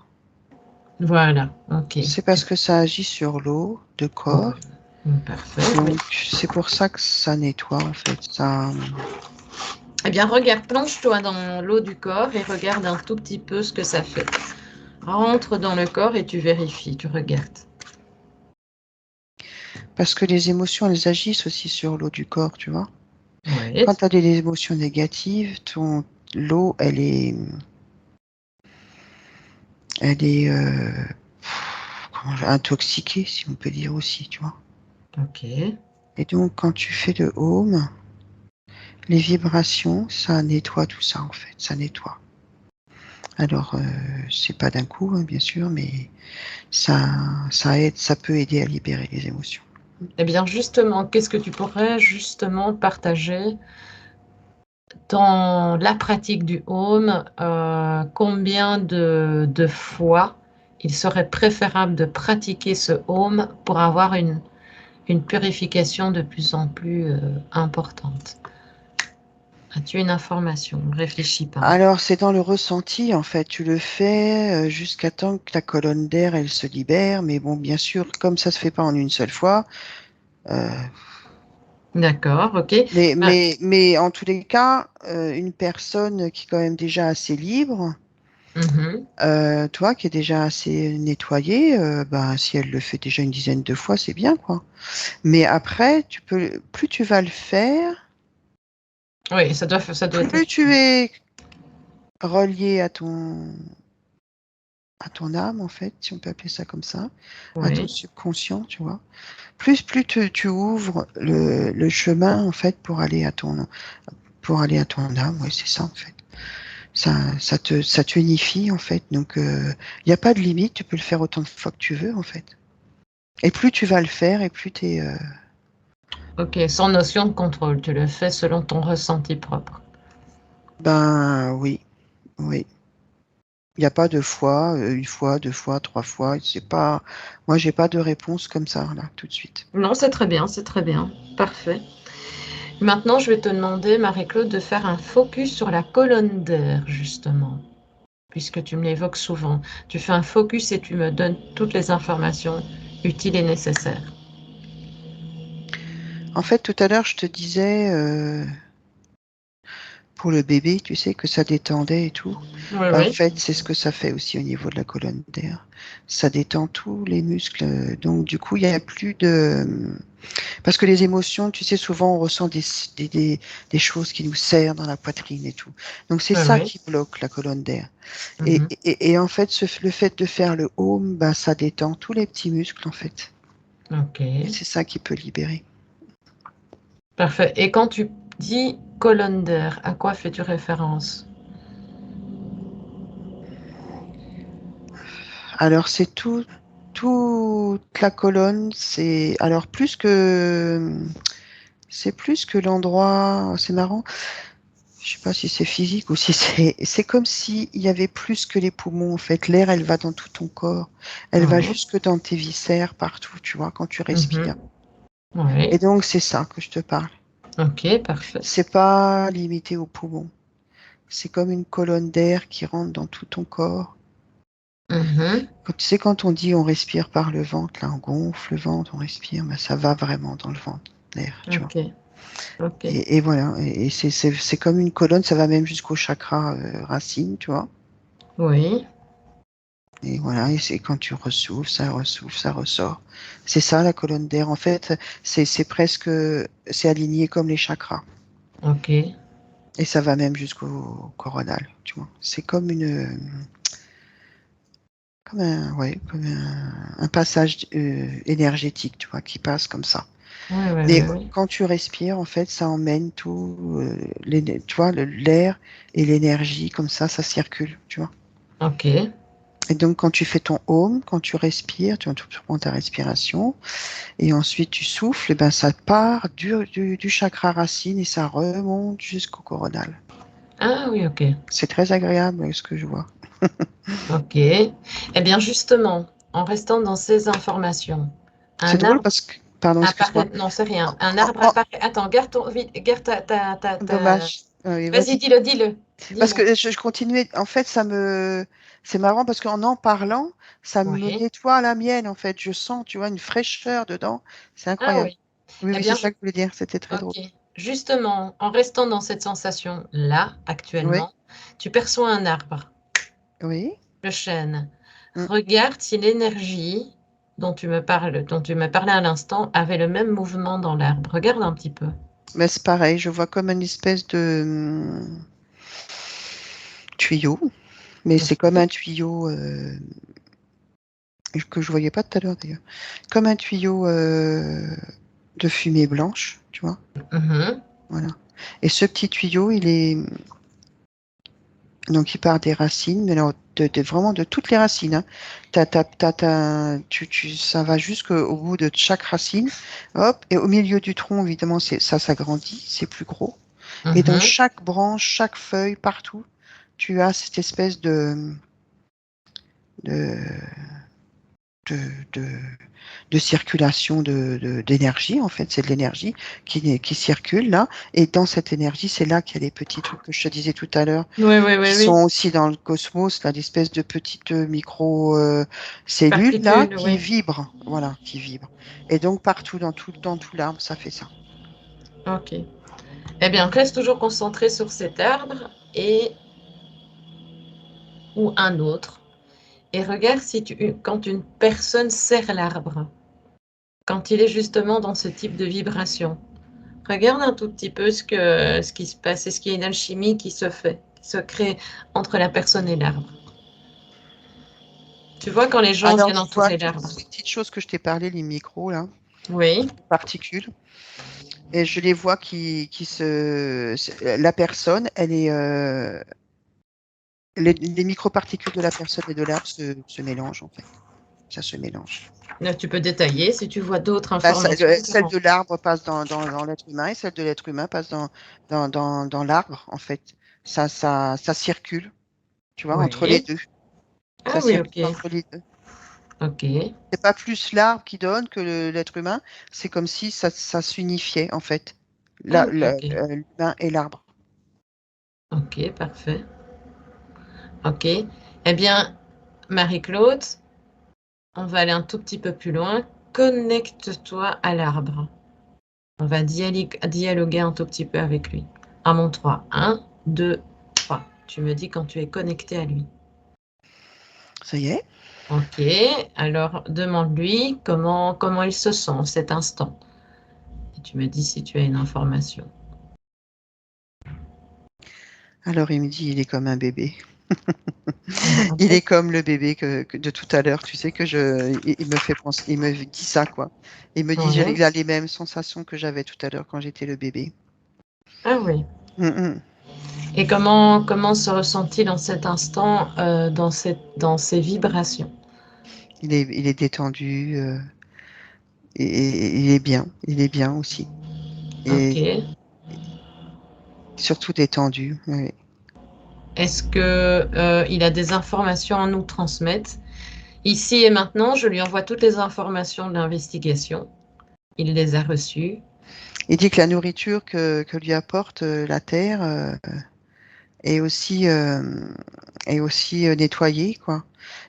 Speaker 1: Voilà, ok.
Speaker 2: C'est parce que ça agit sur l'eau de corps.
Speaker 1: Parfait, oui.
Speaker 2: Donc, c'est pour ça que ça nettoie, en fait.
Speaker 1: Eh bien, regarde, plonge-toi dans l'eau du corps et regarde un tout petit peu ce que ça fait. Rentre dans le corps et tu vérifies, tu regardes.
Speaker 2: Parce que les émotions, elles agissent aussi sur l'eau du corps, tu vois.
Speaker 1: Oui,
Speaker 2: Quand tu as des émotions négatives, l'eau, elle est, intoxiqué, si on peut dire aussi, tu vois.
Speaker 1: Ok.
Speaker 2: Et donc, quand tu fais le home, les vibrations, ça nettoie tout ça, en fait. Ça nettoie. Alors, c'est pas d'un coup, hein, bien sûr, mais ça aide, ça peut aider à libérer les émotions.
Speaker 1: Eh bien, justement, qu'est-ce que tu pourrais justement partager dans la pratique du home? Combien de fois il serait préférable de pratiquer ce home pour avoir une purification de plus en plus importante? As-tu une information? Réfléchis pas.
Speaker 2: Alors, c'est dans le ressenti, en fait. Tu le fais jusqu'à temps que la colonne d'air, elle se libère. Mais bon, bien sûr, comme ça se fait pas en une seule fois. euh,
Speaker 1: D'accord, ok.
Speaker 2: mais,
Speaker 1: Ben,
Speaker 2: mais, mais en tous les cas, une personne qui est quand même déjà assez libre,
Speaker 1: mhm.
Speaker 2: toi, qui est déjà assez nettoyée, ben, si elle le fait déjà une dizaine de fois, c'est bien, quoi. Mais après, plus tu vas le faire,
Speaker 1: Oui, ça doit être
Speaker 2: plus tu es relié à ton âme, en fait, si on peut appeler ça comme ça, à ton
Speaker 1: oui.
Speaker 2: subconscient, tu vois. Plus tu ouvres le chemin, en fait, pour aller à ton âme, oui, c'est ça, en fait. Ça t'unifie, en fait. Donc, il n'y a pas de limite, tu peux le faire autant de fois que tu veux, en fait. Et plus tu vas le faire, et plus tu es...
Speaker 1: Ok, sans notion de contrôle, tu le fais selon ton ressenti propre.
Speaker 2: ben oui, oui. Il n'y a pas de fois, une fois, deux fois, trois fois. C'est pas... Moi, j'ai pas de réponse comme ça, là, tout de suite.
Speaker 1: Non, c'est très bien, c'est très bien. Parfait. Maintenant, je vais te demander, Marie-Claude, de faire un focus sur la colonne d'air, justement, puisque tu me l'évoques souvent. Tu fais un focus et tu me donnes toutes les informations utiles et nécessaires.
Speaker 2: En fait, tout à l'heure, je te disais, pour le bébé, tu sais, que ça détendait et tout.
Speaker 1: Oui,
Speaker 2: Bah, en
Speaker 1: oui.
Speaker 2: fait, c'est ce que ça fait aussi au niveau de la colonne d'air. Ça détend tous les muscles. Donc, du coup, il n'y a plus de... Parce que les émotions, tu sais, souvent, on ressent des choses qui nous serrent dans la poitrine et tout. Donc, c'est
Speaker 1: Oui,
Speaker 2: ça
Speaker 1: oui.
Speaker 2: qui bloque la colonne d'air.
Speaker 1: Mhm.
Speaker 2: Et en fait, le fait de faire le home, bah, ça détend tous les petits muscles, en fait.
Speaker 1: Ok.
Speaker 2: Et c'est ça qui peut libérer.
Speaker 1: Parfait. Et quand tu dis colonne d'air, à quoi fais-tu référence?
Speaker 2: Alors, toute la colonne, c'est plus que l'endroit, c'est marrant. Je sais pas si c'est physique ou si c'est comme s'il y avait plus que les poumons, en fait. L'air, elle va dans tout ton corps. Elle va
Speaker 1: Oui.
Speaker 2: jusque dans tes viscères, partout, tu vois, quand tu respires.
Speaker 1: Mhm.
Speaker 2: Et
Speaker 1: Oui.
Speaker 2: donc, c'est ça que je te parle.
Speaker 1: Ok, parfait.
Speaker 2: C'est pas limité aux poumons. C'est comme une colonne d'air qui rentre dans tout ton corps.
Speaker 1: Mhm.
Speaker 2: Tu sais, quand on dit on respire par le ventre, là, on gonfle le ventre, on respire, mais ça va vraiment dans le ventre, l'air, tu vois.
Speaker 1: Ok, ok.
Speaker 2: Et voilà, et c'est comme une colonne, ça va même jusqu'au chakra racine, tu vois.
Speaker 1: Oui.
Speaker 2: Et voilà, et c'est quand tu ressouffles, ça ressort. C'est ça la colonne d'air. En fait, c'est presque, c'est aligné comme les chakras.
Speaker 1: Ok.
Speaker 2: Et ça va même jusqu'au coronal, tu vois. C'est comme un passage énergétique, tu vois, qui passe comme ça.
Speaker 1: Oui, oui,
Speaker 2: Et
Speaker 1: oui, oui.
Speaker 2: quand tu respires, en fait, ça emmène tout, tu vois, l'air et l'énergie, comme ça circule, tu vois.
Speaker 1: Ok.
Speaker 2: Et donc, quand tu fais ton home, quand tu respires, tu prends ta respiration, et ensuite tu souffles, et ben ça part du chakra racine et ça remonte jusqu'au coronal.
Speaker 1: Ah oui, ok.
Speaker 2: C'est très agréable, ce que je vois.
Speaker 1: Ok. Eh bien, justement, en restant dans ces informations,
Speaker 2: C'est
Speaker 1: un
Speaker 2: drôle
Speaker 1: arbre
Speaker 2: parce que, pardon, excuse-moi.
Speaker 1: apparaît. Non, c'est rien. Un
Speaker 2: Oh,
Speaker 1: arbre
Speaker 2: oh,
Speaker 1: apparaît. Attends, garde garde
Speaker 2: dommage. Oui,
Speaker 1: Vas-y,
Speaker 2: vas-y.
Speaker 1: dis-le.
Speaker 2: Parce
Speaker 1: Dis-le.
Speaker 2: que je continuais, en fait, c'est marrant parce qu'en parlant, ça me
Speaker 1: Oui.
Speaker 2: nettoie la mienne, en fait. Je sens, tu vois, une fraîcheur dedans. C'est
Speaker 1: Ah
Speaker 2: incroyable.
Speaker 1: oui.
Speaker 2: Oui,
Speaker 1: Eh
Speaker 2: oui, c'est
Speaker 1: bien,
Speaker 2: ça que je voulais dire. C'était très drôle.
Speaker 1: ok. Justement, en restant dans cette sensation-là,
Speaker 2: Oui,
Speaker 1: actuellement, tu perçois un arbre.
Speaker 2: oui.
Speaker 1: Le chêne.
Speaker 2: Mm.
Speaker 1: Regarde si l'énergie dont tu me parlais à l'instant, avait le même mouvement dans l'arbre. Regarde un petit peu.
Speaker 2: Mais c'est pareil, je vois comme une espèce de tuyau, mais c'est comme un tuyau que je voyais pas tout à l'heure d'ailleurs, comme un tuyau de fumée blanche, tu vois. Voilà. Et ce petit tuyau, donc il part des racines, mais alors vraiment de toutes les racines. Hein. Ça va jusqu'au bout de chaque racine. Hop, et au milieu du tronc, évidemment, ça s'agrandit, c'est plus gros. Et dans chaque branche, chaque feuille, partout, tu as cette espèce de, de, de, de circulation d'énergie, en fait. C'est de l'énergie qui circule là. Et dans cette énergie, c'est là qu'il y a les petits trucs que je te disais tout à l'heure, qui sont aussi dans le cosmos, là, l'espèce de petites micro-cellules là, qui vibrent. Voilà, qui vibrent. Et donc, partout, dans tout l'arbre, ça fait ça.
Speaker 1: Ok. Eh bien, reste toujours concentré sur cet arbre ou un autre. Et regarde quand une personne serre l'arbre, quand il est justement dans ce type de vibration. Regarde un tout petit peu ce qui se passe. Est-ce qu'il y a une alchimie qui se crée entre la personne et l'arbre? Tu vois quand les gens viennent entourer l'arbre.
Speaker 2: Ces petites choses que je t'ai parlé, les micros, là.
Speaker 1: Oui.
Speaker 2: Particules. Et je les vois la personne, elle est. Les microparticules de la personne et de l'arbre se mélangent, en fait. Ça se mélange.
Speaker 1: Là, tu peux détailler si tu vois d'autres informations.
Speaker 2: Celle de l'arbre passe dans l'être humain et celle de l'être humain passe dans l'arbre, en fait. Ça circule, tu vois, entre les deux.
Speaker 1: Ah oui, ok.
Speaker 2: Entre les deux.
Speaker 1: Ok.
Speaker 2: C'est pas plus l'arbre qui donne que l'être humain, c'est comme si ça s'unifiait, en fait. L'humain et l'arbre.
Speaker 1: Ok, parfait. Ok. Eh bien, Marie-Claude, on va aller un tout petit peu plus loin. Connecte-toi à l'arbre. On va dialoguer un tout petit peu avec lui. À mon 3. 1, 2, 3. Tu me dis quand tu es connecté à lui.
Speaker 2: Ça y est.
Speaker 1: Ok. Alors, demande-lui comment il se sent en cet instant. Et tu me dis si tu as une information.
Speaker 2: Alors il me dit, il est comme un bébé. Il est comme le bébé de tout à l'heure, tu sais il me fait penser, il me dit ça quoi. Il me dit il a les mêmes sensations que j'avais tout à l'heure quand j'étais le bébé.
Speaker 1: Ah oui. Et comment se ressent-il en cet instant dans ces vibrations?
Speaker 2: Il est détendu et il est bien aussi. Et surtout détendu. Oui.
Speaker 1: Est-ce que il a des informations à nous transmettre? Ici et maintenant, je lui envoie toutes les informations de l'investigation. Il les a reçues.
Speaker 2: Il dit que la nourriture que lui apporte la terre est aussi nettoyée, quoi.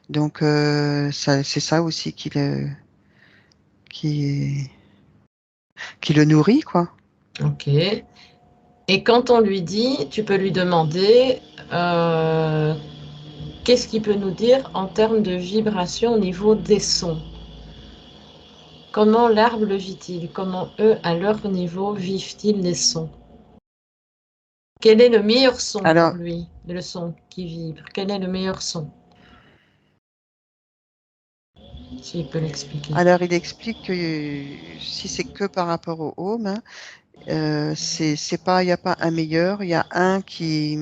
Speaker 2: Donc c'est ça aussi qui le nourrit, quoi.
Speaker 1: Ok. Et quand on lui dit, tu peux lui demander qu'est-ce qu'il peut nous dire en termes de vibration au niveau des sons? Comment l'arbre le vit-il? Comment eux, à leur niveau, vivent-ils les sons? Quel est le meilleur son pour lui? Le son qui vibre. Quel est le meilleur son? S'il peut l'expliquer.
Speaker 2: Alors, il explique que si c'est que par rapport au home, hein, c'est pas, il n'y a pas un meilleur, il y a un qui,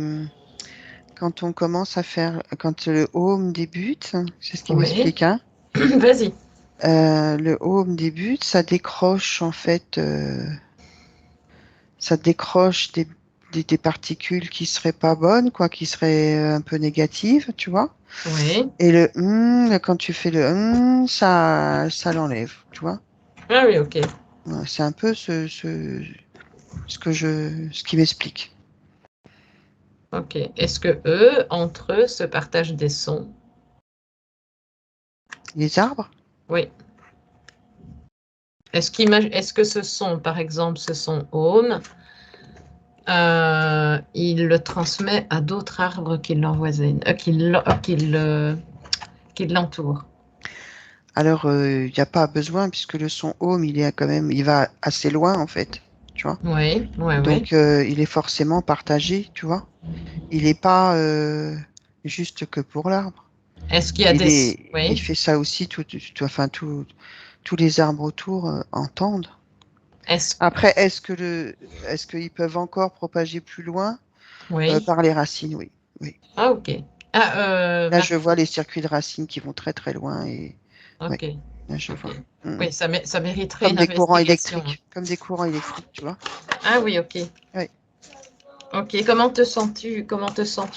Speaker 2: quand on commence à faire, quand le home débute, c'est ce qu'il m'explique, hein.
Speaker 1: Vas-y.
Speaker 2: Le home débute, ça décroche en fait, ça décroche des particules qui seraient pas bonnes, quoi, qui seraient un peu négatives, tu vois.
Speaker 1: Oui.
Speaker 2: Et quand tu fais le ça l'enlève, tu vois.
Speaker 1: Ah oui, ok.
Speaker 2: C'est un peu ce qui m'explique.
Speaker 1: Ok. Est-ce que eux, entre eux, se partagent des sons?
Speaker 2: Les arbres?
Speaker 1: Oui. Est-ce que ce son, par exemple, ce son home, il le transmet à d'autres arbres qui l'envoisinent, qui l'entourent?
Speaker 2: Alors, il n'y a pas besoin puisque le son home, il va assez loin en fait, tu vois.
Speaker 1: Oui, oui, oui.
Speaker 2: Donc, il est forcément partagé, tu vois. Il n'est pas juste que pour l'arbre.
Speaker 1: Est-ce qu'il y a
Speaker 2: Il
Speaker 1: des...
Speaker 2: est, il
Speaker 1: Oui.
Speaker 2: fait ça aussi, enfin, tous les arbres autour entendent.
Speaker 1: Est-ce...
Speaker 2: Après, est-ce qu'ils peuvent encore propager plus loin?
Speaker 1: Oui.
Speaker 2: Par les racines, oui. Oui.
Speaker 1: Ah, ok. Ah,
Speaker 2: Là, je vois les circuits de racines qui vont très très loin et oui,
Speaker 1: ok.
Speaker 2: là, je
Speaker 1: Ok.
Speaker 2: vois. Mm.
Speaker 1: Oui, ça mériterait
Speaker 2: Comme
Speaker 1: une
Speaker 2: des courants
Speaker 1: investigation, hein.
Speaker 2: électriques, tu vois.
Speaker 1: Ah oui, ok.
Speaker 2: Oui,
Speaker 1: Ok, comment te sens-tu,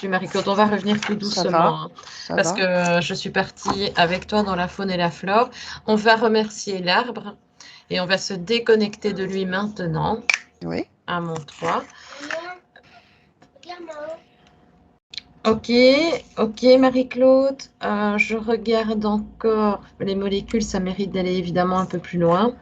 Speaker 1: Marie-Claude? On va revenir plus
Speaker 2: ça va,
Speaker 1: doucement, hein,
Speaker 2: ça
Speaker 1: parce
Speaker 2: va.
Speaker 1: que je suis partie avec toi dans la faune et la flore. On va remercier l'arbre et on va se déconnecter de lui maintenant.
Speaker 2: Oui.
Speaker 1: À mon 3. Ok, ok, Marie-Claude. Je regarde encore les molécules, ça mérite d'aller évidemment un peu plus loin.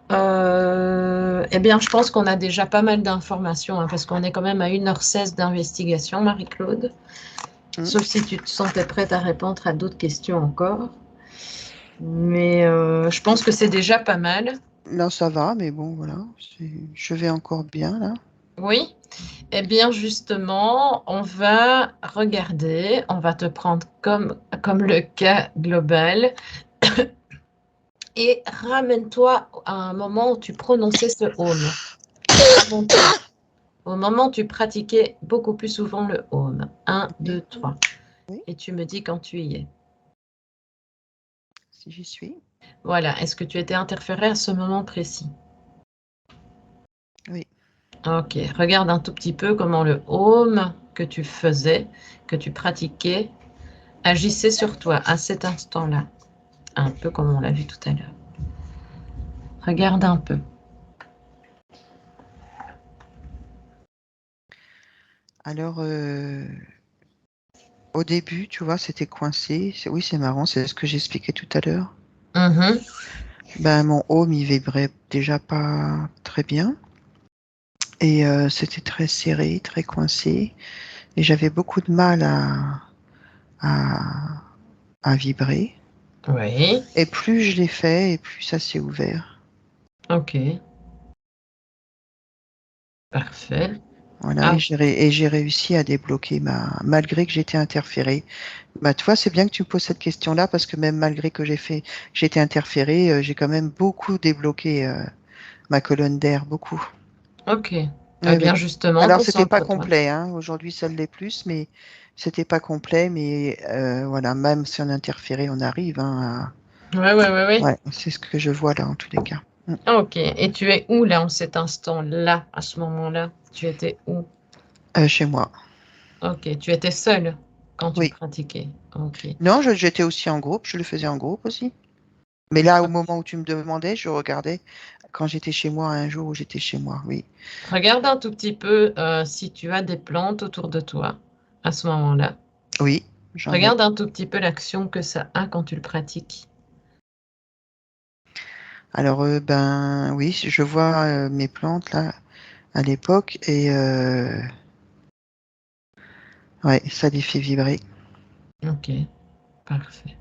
Speaker 1: Eh bien, je pense qu'on a déjà pas mal d'informations, hein, parce qu'on est quand même à 1h16 d'investigation, Marie-Claude.
Speaker 2: Mm.
Speaker 1: Sauf si tu te sentais prête à répondre à d'autres questions encore. Mais je pense que c'est déjà pas mal.
Speaker 2: Là, ça va, mais bon, voilà. Je vais encore bien, là.
Speaker 1: Oui. Eh bien, justement, on va regarder, on va te prendre comme le cas global et ramène-toi à un moment où tu prononçais ce home. Ramène-toi. Au moment où tu pratiquais beaucoup plus souvent le home. Un,
Speaker 2: Ok.
Speaker 1: 2, 3.
Speaker 2: Oui,
Speaker 1: Et tu me dis quand tu y es.
Speaker 2: si j'y suis.
Speaker 1: Voilà. Est-ce que tu étais interféré à ce moment précis?
Speaker 2: Oui.
Speaker 1: Ok. Regarde un tout petit peu comment le home que tu faisais, que tu pratiquais, agissait sur toi à cet instant-là. Un peu comme on l'a vu tout à l'heure. Regarde un peu.
Speaker 2: Alors, au début, tu vois, c'était coincé. Oui, c'est marrant, c'est ce que j'expliquais tout à l'heure.
Speaker 1: Mhm.
Speaker 2: Ben, mon home, il vibrait déjà pas très bien. Et c'était très serré, très coincé. Et j'avais beaucoup de mal à, à vibrer.
Speaker 1: Oui.
Speaker 2: Et plus je l'ai fait, et plus ça s'est ouvert.
Speaker 1: Ok. Parfait.
Speaker 2: Voilà,
Speaker 1: Ah,
Speaker 2: et j'ai réussi à débloquer malgré que j'étais interférée. Bah, tu vois, c'est bien que tu me poses cette question-là parce que même malgré que j'ai été interférée, j'ai quand même beaucoup débloqué ma colonne d'air, beaucoup.
Speaker 1: ok. Eh
Speaker 2: Oui,
Speaker 1: bien,
Speaker 2: oui.
Speaker 1: justement,
Speaker 2: Alors, c'était pas
Speaker 1: concentre-toi.
Speaker 2: complet, hein. Aujourd'hui, ça l'est plus, mais c'était pas complet. Mais voilà, même si on interférait, on arrive, hein,
Speaker 1: Oui, oui, oui, oui.
Speaker 2: ouais, c'est ce que je vois là, en tous les cas. Mm.
Speaker 1: Ok. Et tu es où là, en cet instant-là, à ce moment-là? Tu étais où?
Speaker 2: Chez moi.
Speaker 1: Ok. Tu étais seule quand tu
Speaker 2: Oui.
Speaker 1: pratiquais. Ok.
Speaker 2: Non, j'étais aussi en groupe, je le faisais en groupe aussi. Mais là, au moment où tu me demandais, je regardais quand j'étais chez moi, un jour où j'étais chez moi, oui.
Speaker 1: Regarde un tout petit peu si tu as des plantes autour de toi à ce moment-là.
Speaker 2: Oui, j'en ai.
Speaker 1: Regarde un tout petit peu l'action que ça a quand tu le pratiques.
Speaker 2: Alors, ben oui, je vois mes plantes là à l'époque et ouais, ça les fait vibrer.
Speaker 1: Ok. Parfait.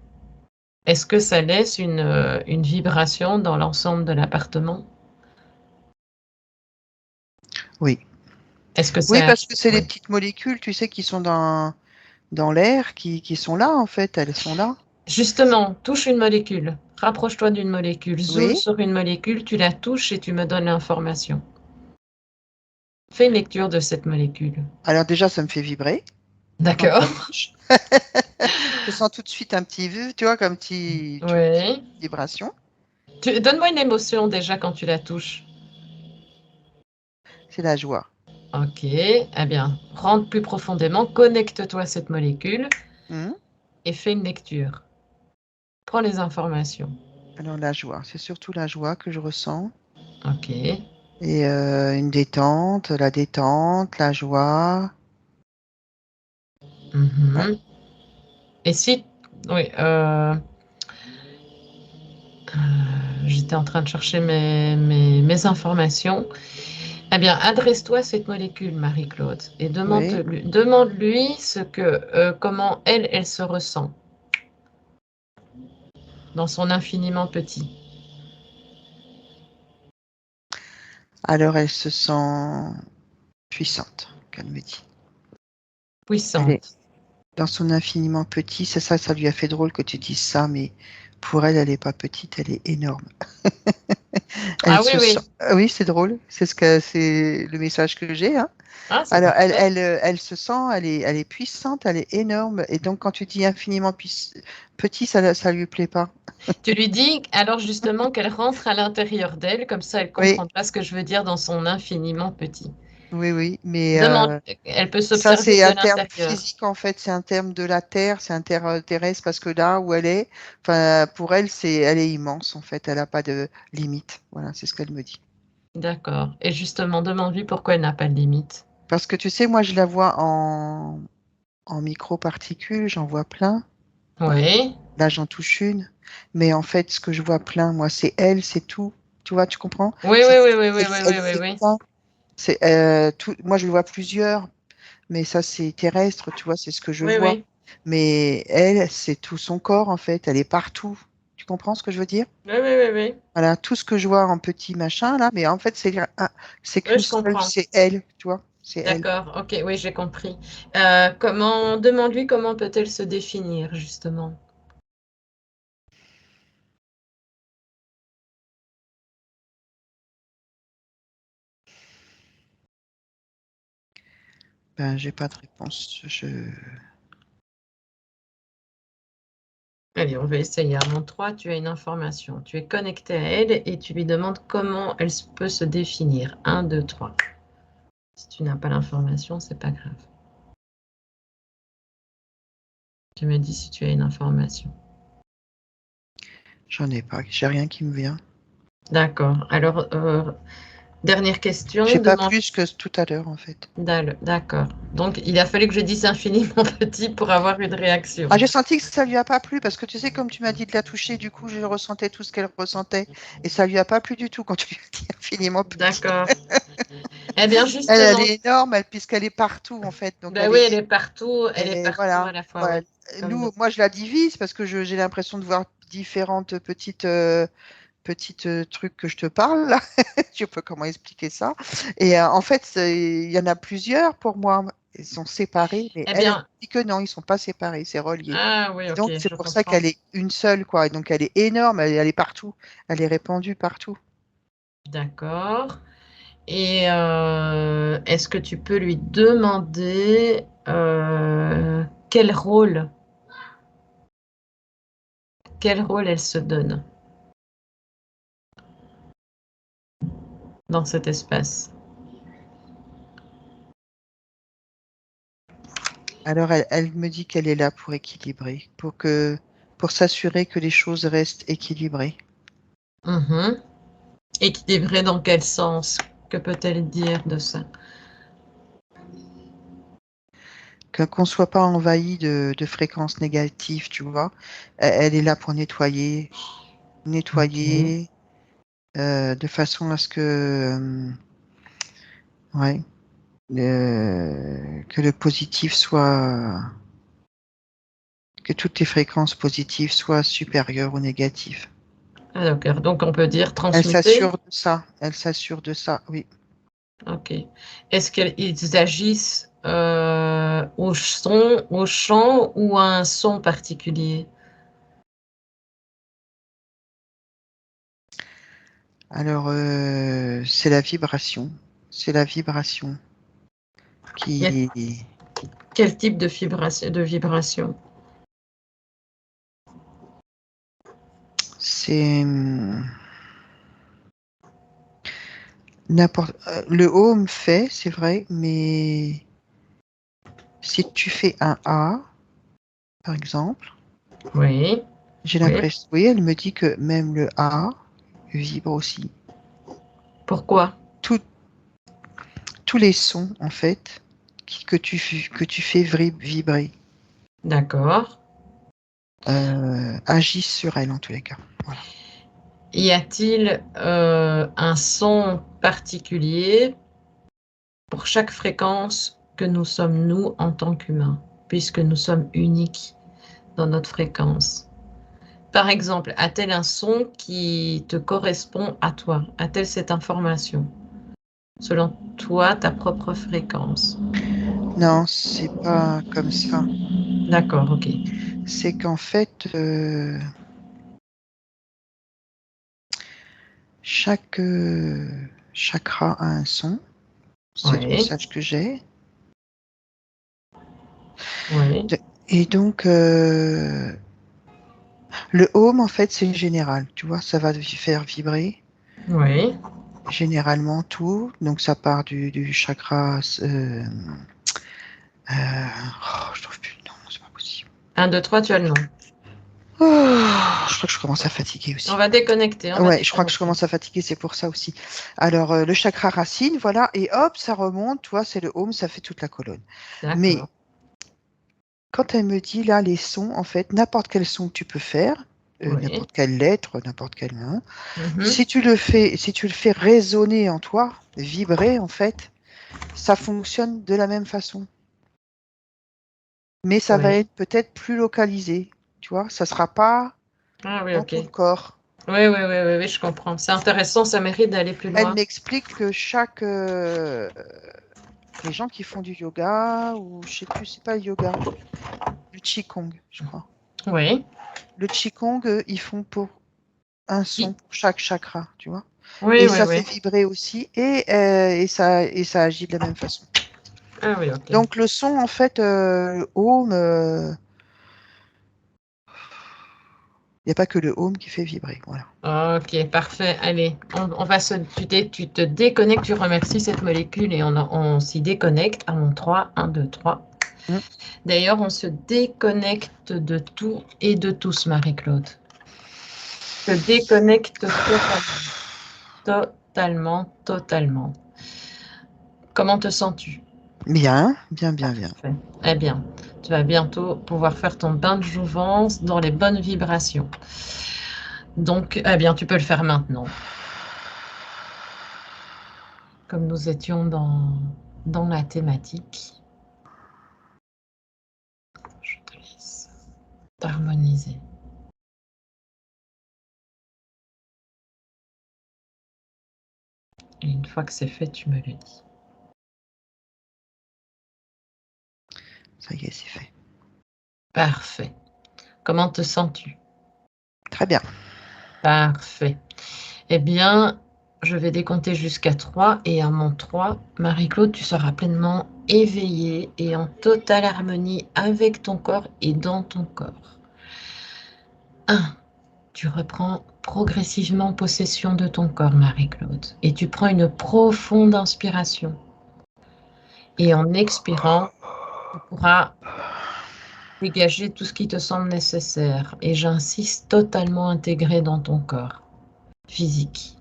Speaker 1: Est-ce que ça laisse une vibration dans l'ensemble de l'appartement?
Speaker 2: Oui.
Speaker 1: Est-ce que
Speaker 2: Oui,
Speaker 1: ça...
Speaker 2: parce que c'est les
Speaker 1: Oui.
Speaker 2: petites molécules, tu sais, qui sont dans l'air, qui sont là en fait, elles sont là.
Speaker 1: Justement, touche une molécule. Rapproche-toi d'une molécule. Zoom
Speaker 2: Oui.
Speaker 1: sur une molécule, tu la touches et tu me donnes l'information. Fais une lecture de cette molécule.
Speaker 2: Alors déjà, ça me fait vibrer quand je la
Speaker 1: D'accord?
Speaker 2: touche. Je sens tout de suite un petit vu, tu vois, comme petite
Speaker 1: Oui.
Speaker 2: vibration.
Speaker 1: Donne-moi une émotion déjà quand tu la touches.
Speaker 2: C'est la joie.
Speaker 1: Ok, eh bien, rentre plus profondément, connecte-toi à cette molécule
Speaker 2: Mhm.
Speaker 1: et fais une lecture. Prends les informations.
Speaker 2: Alors la joie, c'est surtout la joie que je ressens.
Speaker 1: Ok.
Speaker 2: Et une détente, la joie. Ouais.
Speaker 1: Mhm. Et si... Oui, j'étais en train de chercher mes informations. Eh bien, adresse-toi à cette molécule, Marie-Claude, et
Speaker 2: Oui.
Speaker 1: demande-lui comment elle se ressent dans son infiniment petit.
Speaker 2: Alors elle se sent puissante, qu'elle me dit. Elle est,
Speaker 1: Puissante.
Speaker 2: Dans son infiniment petit, c'est ça, ça lui a fait drôle que tu dises ça, mais pour elle, elle n'est pas petite, elle est énorme. Elle
Speaker 1: Ah oui,
Speaker 2: se sent.
Speaker 1: oui.
Speaker 2: Oui, c'est drôle. C'est le message que j'ai, hein.
Speaker 1: Ah, c'est
Speaker 2: Alors,
Speaker 1: parfait.
Speaker 2: elle se sent, elle est puissante, elle est énorme. Et donc, quand tu dis infiniment petit, ça lui plaît pas.
Speaker 1: Tu lui dis alors justement qu'elle rentre à l'intérieur d'elle, comme ça elle
Speaker 2: Oui,
Speaker 1: comprendra ce que je veux dire dans son infiniment petit.
Speaker 2: oui, oui. Mais
Speaker 1: Demande, elle peut
Speaker 2: ça,
Speaker 1: s'observer
Speaker 2: c'est
Speaker 1: de
Speaker 2: un terme
Speaker 1: l'intérieur.
Speaker 2: physique, en fait. C'est un terme de la Terre, c'est un terre terrestre, parce que là où elle est, enfin, pour elle, elle est immense, en fait. Elle n'a pas de limite. Voilà, c'est ce qu'elle me dit.
Speaker 1: D'accord. Et justement, demande-lui pourquoi elle n'a pas de limite.
Speaker 2: Parce que tu sais, moi, je la vois en micro-particules, j'en vois plein.
Speaker 1: Oui.
Speaker 2: Là, j'en touche une. Mais en fait, ce que je vois plein, moi, c'est elle, c'est tout. Tu vois, tu comprends?
Speaker 1: Oui, oui, oui, oui, oui, oui, oui,
Speaker 2: Elle
Speaker 1: oui,
Speaker 2: fait
Speaker 1: oui.
Speaker 2: plein. C'est tout. Moi, je vois plusieurs, mais ça, c'est terrestre, tu vois, c'est ce que je
Speaker 1: Oui,
Speaker 2: vois.
Speaker 1: oui.
Speaker 2: Mais elle, c'est tout son corps, en fait. Elle est partout. Tu comprends ce que je veux dire?
Speaker 1: Oui, oui, oui, oui.
Speaker 2: Voilà, tout ce que je vois en petit machin, là, mais en fait, c'est
Speaker 1: Oui,
Speaker 2: qu'une
Speaker 1: je
Speaker 2: seule,
Speaker 1: comprends.
Speaker 2: c'est elle, tu vois, c'est elle.
Speaker 1: D'accord. Ok, oui, j'ai compris. Demande-lui comment peut-elle se définir, justement.
Speaker 2: Ben, j'ai pas de réponse.
Speaker 1: Allez, on va essayer. Armand 3, tu as une information. Tu es connecté à elle et tu lui demandes comment elle peut se définir. Un, 2, 3. Si tu n'as pas l'information, c'est pas grave. Tu me dis si tu as une information.
Speaker 2: J'en ai pas, j'ai rien qui me vient.
Speaker 1: D'accord. Alors, dernière question.
Speaker 2: J'ai pas
Speaker 1: Demande.
Speaker 2: plus que tout à l'heure, en fait.
Speaker 1: D'accord. Donc, il a fallu que je dise infiniment petit pour avoir une réaction.
Speaker 2: Ah, j'ai senti que ça lui a pas plu parce que tu sais, comme tu m'as dit de la toucher, du coup, je ressentais tout ce qu'elle ressentait et ça lui a pas plu du tout quand tu lui as dit infiniment petit.
Speaker 1: D'accord. Eh bien,
Speaker 2: Elle
Speaker 1: justement,
Speaker 2: est énorme, puisqu'elle est partout en fait. Donc
Speaker 1: ben oui, elle est
Speaker 2: et
Speaker 1: partout à
Speaker 2: voilà.
Speaker 1: la fois,
Speaker 2: Voilà.
Speaker 1: oui. Comme nous.
Speaker 2: Moi, je la divise parce que j'ai l'impression de voir différentes petites trucs que je te parle là. Je sais pas comment expliquer ça. Et en fait, il y en a plusieurs pour moi. Ils sont séparés, mais
Speaker 1: Eh
Speaker 2: elle
Speaker 1: bien,
Speaker 2: dit que non, ils sont pas séparés, c'est relié.
Speaker 1: ah oui,
Speaker 2: Et
Speaker 1: ok,
Speaker 2: donc, c'est
Speaker 1: je
Speaker 2: pour ça
Speaker 1: comprends.
Speaker 2: qu'elle est une seule, quoi. Et donc, elle est énorme, elle est partout. Elle est répandue partout.
Speaker 1: D'accord. Et est-ce que tu peux lui demander quel rôle elle se donne dans cet espace?
Speaker 2: Alors, elle me dit qu'elle est là pour équilibrer, pour s'assurer que les choses restent équilibrées.
Speaker 1: Mhm. Équilibré dans quel sens? Que peut-elle dire de ça?
Speaker 2: Qu'on ne soit pas envahi de fréquences négatives, tu vois. Elle est là pour
Speaker 1: Ok.
Speaker 2: nettoyer, de façon à ce ouais, que le positif soit, que toutes les fréquences positives soient supérieures aux négatives.
Speaker 1: Ah, d'accord. Donc on peut dire
Speaker 2: Elle
Speaker 1: transmuter.
Speaker 2: s'assure de ça. Elle s'assure de ça, oui.
Speaker 1: Ok. Est-ce qu'ils agissent au chant ou à un son particulier?
Speaker 2: Alors, c'est la vibration. C'est la vibration
Speaker 1: Y a-
Speaker 2: qui,
Speaker 1: Quel type de vibration?
Speaker 2: c'est n'importe. Le home fait, c'est vrai, mais si tu fais un A, par exemple,
Speaker 1: Oui.
Speaker 2: j'ai
Speaker 1: Oui.
Speaker 2: l'impression, oui, elle me dit que même le A vibre aussi.
Speaker 1: Pourquoi?
Speaker 2: Tout- Tous les sons, en fait, que tu fais vibrer,
Speaker 1: D'accord.
Speaker 2: agissent sur elle, en tous les cas. Voilà.
Speaker 1: Y a-t-il un son particulier pour chaque fréquence que nous sommes nous en tant qu'humains, puisque nous sommes uniques dans notre fréquence? Par exemple, a-t-elle un son qui te correspond à toi? A-t-elle cette information? Selon toi, ta propre fréquence.
Speaker 2: Non, c'est pas comme ça.
Speaker 1: D'accord, ok.
Speaker 2: C'est qu'en fait, chaque chakra a un son. C'est le
Speaker 1: Oui,
Speaker 2: message que j'ai.
Speaker 1: oui,
Speaker 2: Et donc, le home, en fait, c'est général. Tu vois, ça va faire vibrer
Speaker 1: oui.
Speaker 2: généralement tout. Donc, ça part du chakra. Je trouve plus le nom, c'est pas possible.
Speaker 1: 1, 2, 3, tu as le nom.
Speaker 2: Oh, je crois que je commence à fatiguer
Speaker 1: On
Speaker 2: aussi.
Speaker 1: va déconnecter, on va
Speaker 2: Ouais, je crois que je
Speaker 1: déconnecter.
Speaker 2: commence à fatiguer, c'est pour ça aussi. Alors, le chakra racine, voilà, et hop, ça remonte, tu vois, c'est le home, ça fait toute la colonne.
Speaker 1: D'accord.
Speaker 2: Mais quand elle me dit là les sons, en fait, n'importe quel son que tu peux faire,
Speaker 1: Oui.
Speaker 2: n'importe quelle lettre, n'importe quel nom,
Speaker 1: Mhm.
Speaker 2: si tu le fais résonner en toi, vibrer en fait, ça fonctionne de la même façon. Mais ça va
Speaker 1: Oui.
Speaker 2: être peut-être plus localisé, tu vois, ça sera pas
Speaker 1: Ah oui,
Speaker 2: dans
Speaker 1: ok.
Speaker 2: tout le corps.
Speaker 1: Oui, oui, oui, oui, oui, je comprends. C'est intéressant, ça mérite d'aller plus
Speaker 2: Elle
Speaker 1: loin.
Speaker 2: m'explique que les gens qui font du yoga, ou je sais plus, c'est pas le yoga, le Qigong, je crois.
Speaker 1: Oui.
Speaker 2: Le Qigong, ils font pour un son
Speaker 1: Qui-
Speaker 2: pour chaque chakra, tu vois.
Speaker 1: Oui,
Speaker 2: Et
Speaker 1: oui,
Speaker 2: ça fait
Speaker 1: oui.
Speaker 2: vibrer aussi, et ça agit de la même façon.
Speaker 1: Ah oui, ok.
Speaker 2: Donc le son, en fait, home, il n'y a pas que le home qui fait vibrer, voilà.
Speaker 1: Ok, parfait. Allez, on va tu te déconnectes, tu remercies cette molécule et on s'y déconnecte. À mon 3, 1, 2, 3.
Speaker 2: Mm.
Speaker 1: D'ailleurs, on se déconnecte de tout et de tous, Marie-Claude. Se déconnecte totalement. Totalement, totalement. Comment te sens-tu?
Speaker 2: Bien, bien, bien, bien.
Speaker 1: Parfait. Eh bien, tu vas bientôt pouvoir faire ton bain de jouvence dans les bonnes vibrations. Donc, eh bien, tu peux le faire maintenant. Comme nous étions dans la thématique, je te laisse t'harmoniser. Et une fois que c'est fait, tu me le dis.
Speaker 2: Ça y est, c'est fait.
Speaker 1: Parfait. Comment te sens-tu?
Speaker 2: Très bien.
Speaker 1: Parfait. Eh bien, je vais décompter jusqu'à 3 et à mon 3, Marie-Claude, tu seras pleinement éveillée et en totale harmonie avec ton corps et dans ton corps. 1. Tu reprends progressivement possession de ton corps, Marie-Claude, et tu prends une profonde inspiration. Et en expirant, tu pourras dégager tout ce qui te semble nécessaire. Et j'insiste, totalement intégré dans ton corps physique.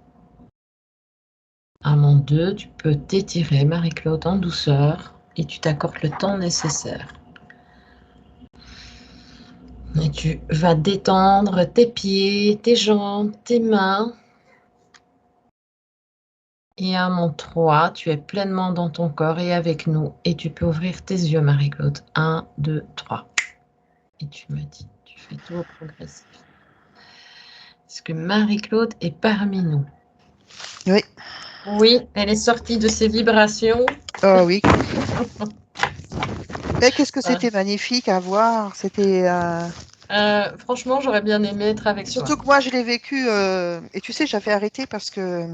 Speaker 1: À mon 2, tu peux t'étirer, Marie-Claude, en douceur, et tu t'accordes le temps nécessaire. Et tu vas détendre tes pieds, tes jambes, tes mains. Et à mon 3, tu es pleinement dans ton corps et avec nous. Et tu peux ouvrir tes yeux, Marie-Claude. 1, 2, 3. Et tu me dis, tu fais tout au progressif. Est-ce que Marie-Claude est parmi nous?
Speaker 2: Oui.
Speaker 1: Oui, elle est sortie de ses vibrations.
Speaker 2: Oh oui. Mais qu'est-ce que
Speaker 1: Euh,
Speaker 2: c'était magnifique à voir. C'était.
Speaker 1: Franchement, j'aurais bien aimé être avec toi.
Speaker 2: Surtout que moi, je l'ai vécu. Et tu sais, j'avais arrêté parce que,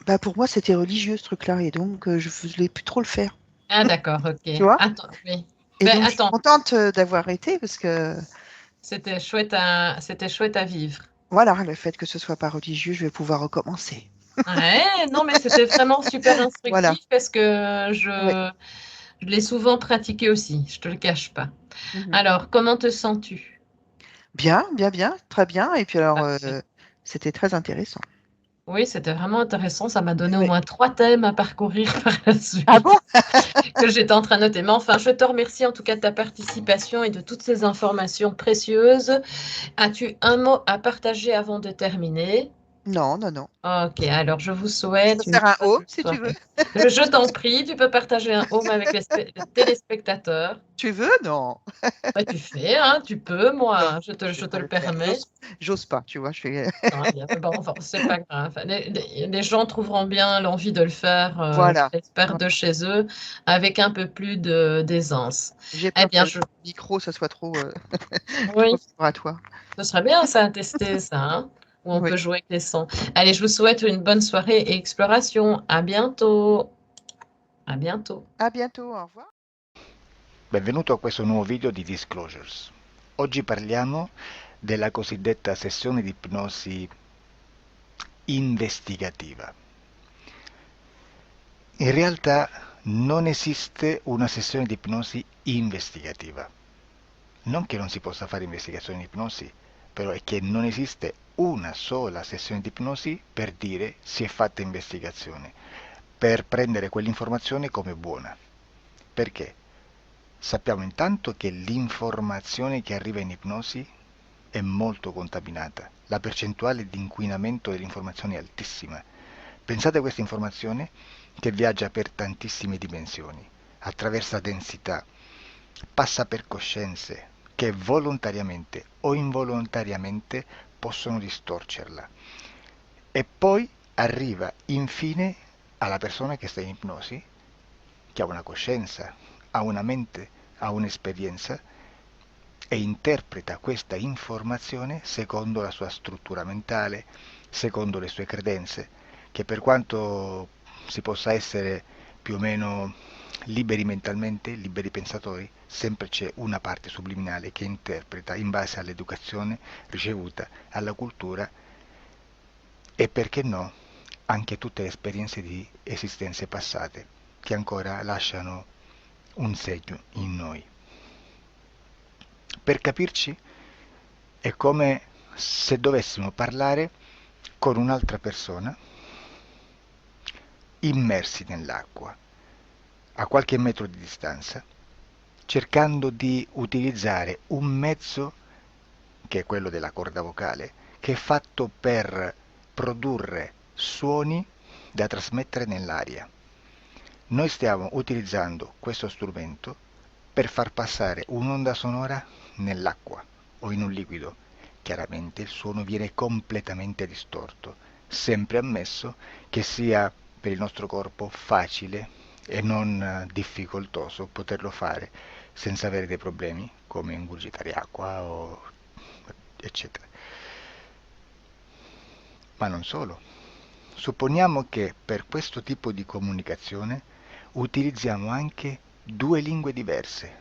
Speaker 2: bah, pour moi, c'était religieux ce truc-là, et donc je ne voulais plus trop le faire.
Speaker 1: Ah, d'accord, ok.
Speaker 2: Tu vois?
Speaker 1: Attends, oui.
Speaker 2: Et
Speaker 1: Ben,
Speaker 2: donc, je suis
Speaker 1: attends,
Speaker 2: contente d'avoir arrêté parce que,
Speaker 1: c'était chouette à vivre.
Speaker 2: voilà, le fait que ce soit pas religieux, je vais pouvoir recommencer.
Speaker 1: Ouais, non, mais c'était vraiment super
Speaker 2: Voilà.
Speaker 1: instructif parce que
Speaker 2: Oui.
Speaker 1: je l'ai souvent pratiqué aussi, je te le cache pas.
Speaker 2: Mhm.
Speaker 1: Alors, comment te sens-tu?
Speaker 2: Bien, bien, bien, très bien. Et puis alors,
Speaker 1: Parfait.
Speaker 2: c'était très intéressant.
Speaker 1: Oui, c'était vraiment intéressant. Ça m'a donné au
Speaker 2: Oui.
Speaker 1: moins 3 thèmes à parcourir par la
Speaker 2: Ah
Speaker 1: suite
Speaker 2: bon?
Speaker 1: que j'étais en train de noter. Mais enfin, je te remercie en tout cas de ta participation et de toutes ces informations précieuses. As-tu un mot à partager avant de terminer?
Speaker 2: Non, non, non.
Speaker 1: Ok, alors je vous
Speaker 2: Je
Speaker 1: souhaite
Speaker 2: peux
Speaker 1: une
Speaker 2: faire un
Speaker 1: bonne
Speaker 2: home si tu veux.
Speaker 1: soirée. Je t'en prie, tu peux partager un home avec les téléspectateurs.
Speaker 2: Tu veux? Non.
Speaker 1: Ouais, tu fais, hein, tu peux,
Speaker 2: Non,
Speaker 1: moi, je
Speaker 2: je
Speaker 1: je
Speaker 2: vais
Speaker 1: te
Speaker 2: pas
Speaker 1: le
Speaker 2: le faire.
Speaker 1: permets.
Speaker 2: J'ose pas, tu vois, je fais
Speaker 1: Non, bon, enfin, c'est pas grave. Les gens trouveront bien l'envie de le faire,
Speaker 2: voilà.
Speaker 1: j'espère, de
Speaker 2: Voilà.
Speaker 1: chez eux, avec un peu plus d'aisance.
Speaker 2: J'ai
Speaker 1: Eh
Speaker 2: peur que
Speaker 1: bien,
Speaker 2: le micro, ça soit trop, trop
Speaker 1: oui,
Speaker 2: vibratoire.
Speaker 1: ce serait bien ça à tester, ça, hein, où on
Speaker 2: Oui.
Speaker 1: peut jouer avec les sons. Allez, je vous souhaite une bonne soirée et exploration. À bientôt. À bientôt.
Speaker 2: À bientôt, au revoir.
Speaker 3: Benvenuto a questo nuovo video di Disclosures. Oggi parliamo della cosiddetta sessione di ipnosi investigativa. In realtà non esiste una sessione di ipnosi investigativa. Non che non si possa fare investigazione di ipnosi, però è che non esiste una sola sessione di ipnosi per dire si è fatta investigazione, per prendere quell'informazione come buona. Perché? Sappiamo intanto che l'informazione che arriva in ipnosi è molto contaminata. La percentuale di inquinamento dell'informazione è altissima. Pensate a questa informazione che viaggia per tantissime dimensioni, attraversa densità, passa per coscienze che volontariamente o involontariamente possono distorcerla. E poi arriva infine alla persona che sta in ipnosi, che ha una coscienza, ha una mente, ha un'esperienza e interpreta questa informazione secondo la sua struttura mentale, secondo le sue credenze, che per quanto si possa essere più o meno liberi mentalmente, liberi pensatori, sempre c'è una parte subliminale che interpreta in base all'educazione ricevuta, alla cultura e perché no, anche tutte le esperienze di esistenze passate che ancora lasciano un segno in noi. Per capirci, è come se dovessimo parlare con un'altra persona immersi nell'acqua, a qualche metro di distanza, cercando di utilizzare un mezzo, che è quello della corda vocale, che è fatto per produrre suoni da trasmettere nell'aria. Noi stiamo utilizzando questo strumento per far passare un'onda sonora nell'acqua o in un liquido. Chiaramente il suono viene completamente distorto, sempre ammesso che sia per il nostro corpo facile e non difficoltoso poterlo fare senza avere dei problemi come ingurgitare acqua o eccetera. Ma non solo. Supponiamo che per questo tipo di comunicazione utilizziamo anche due lingue diverse,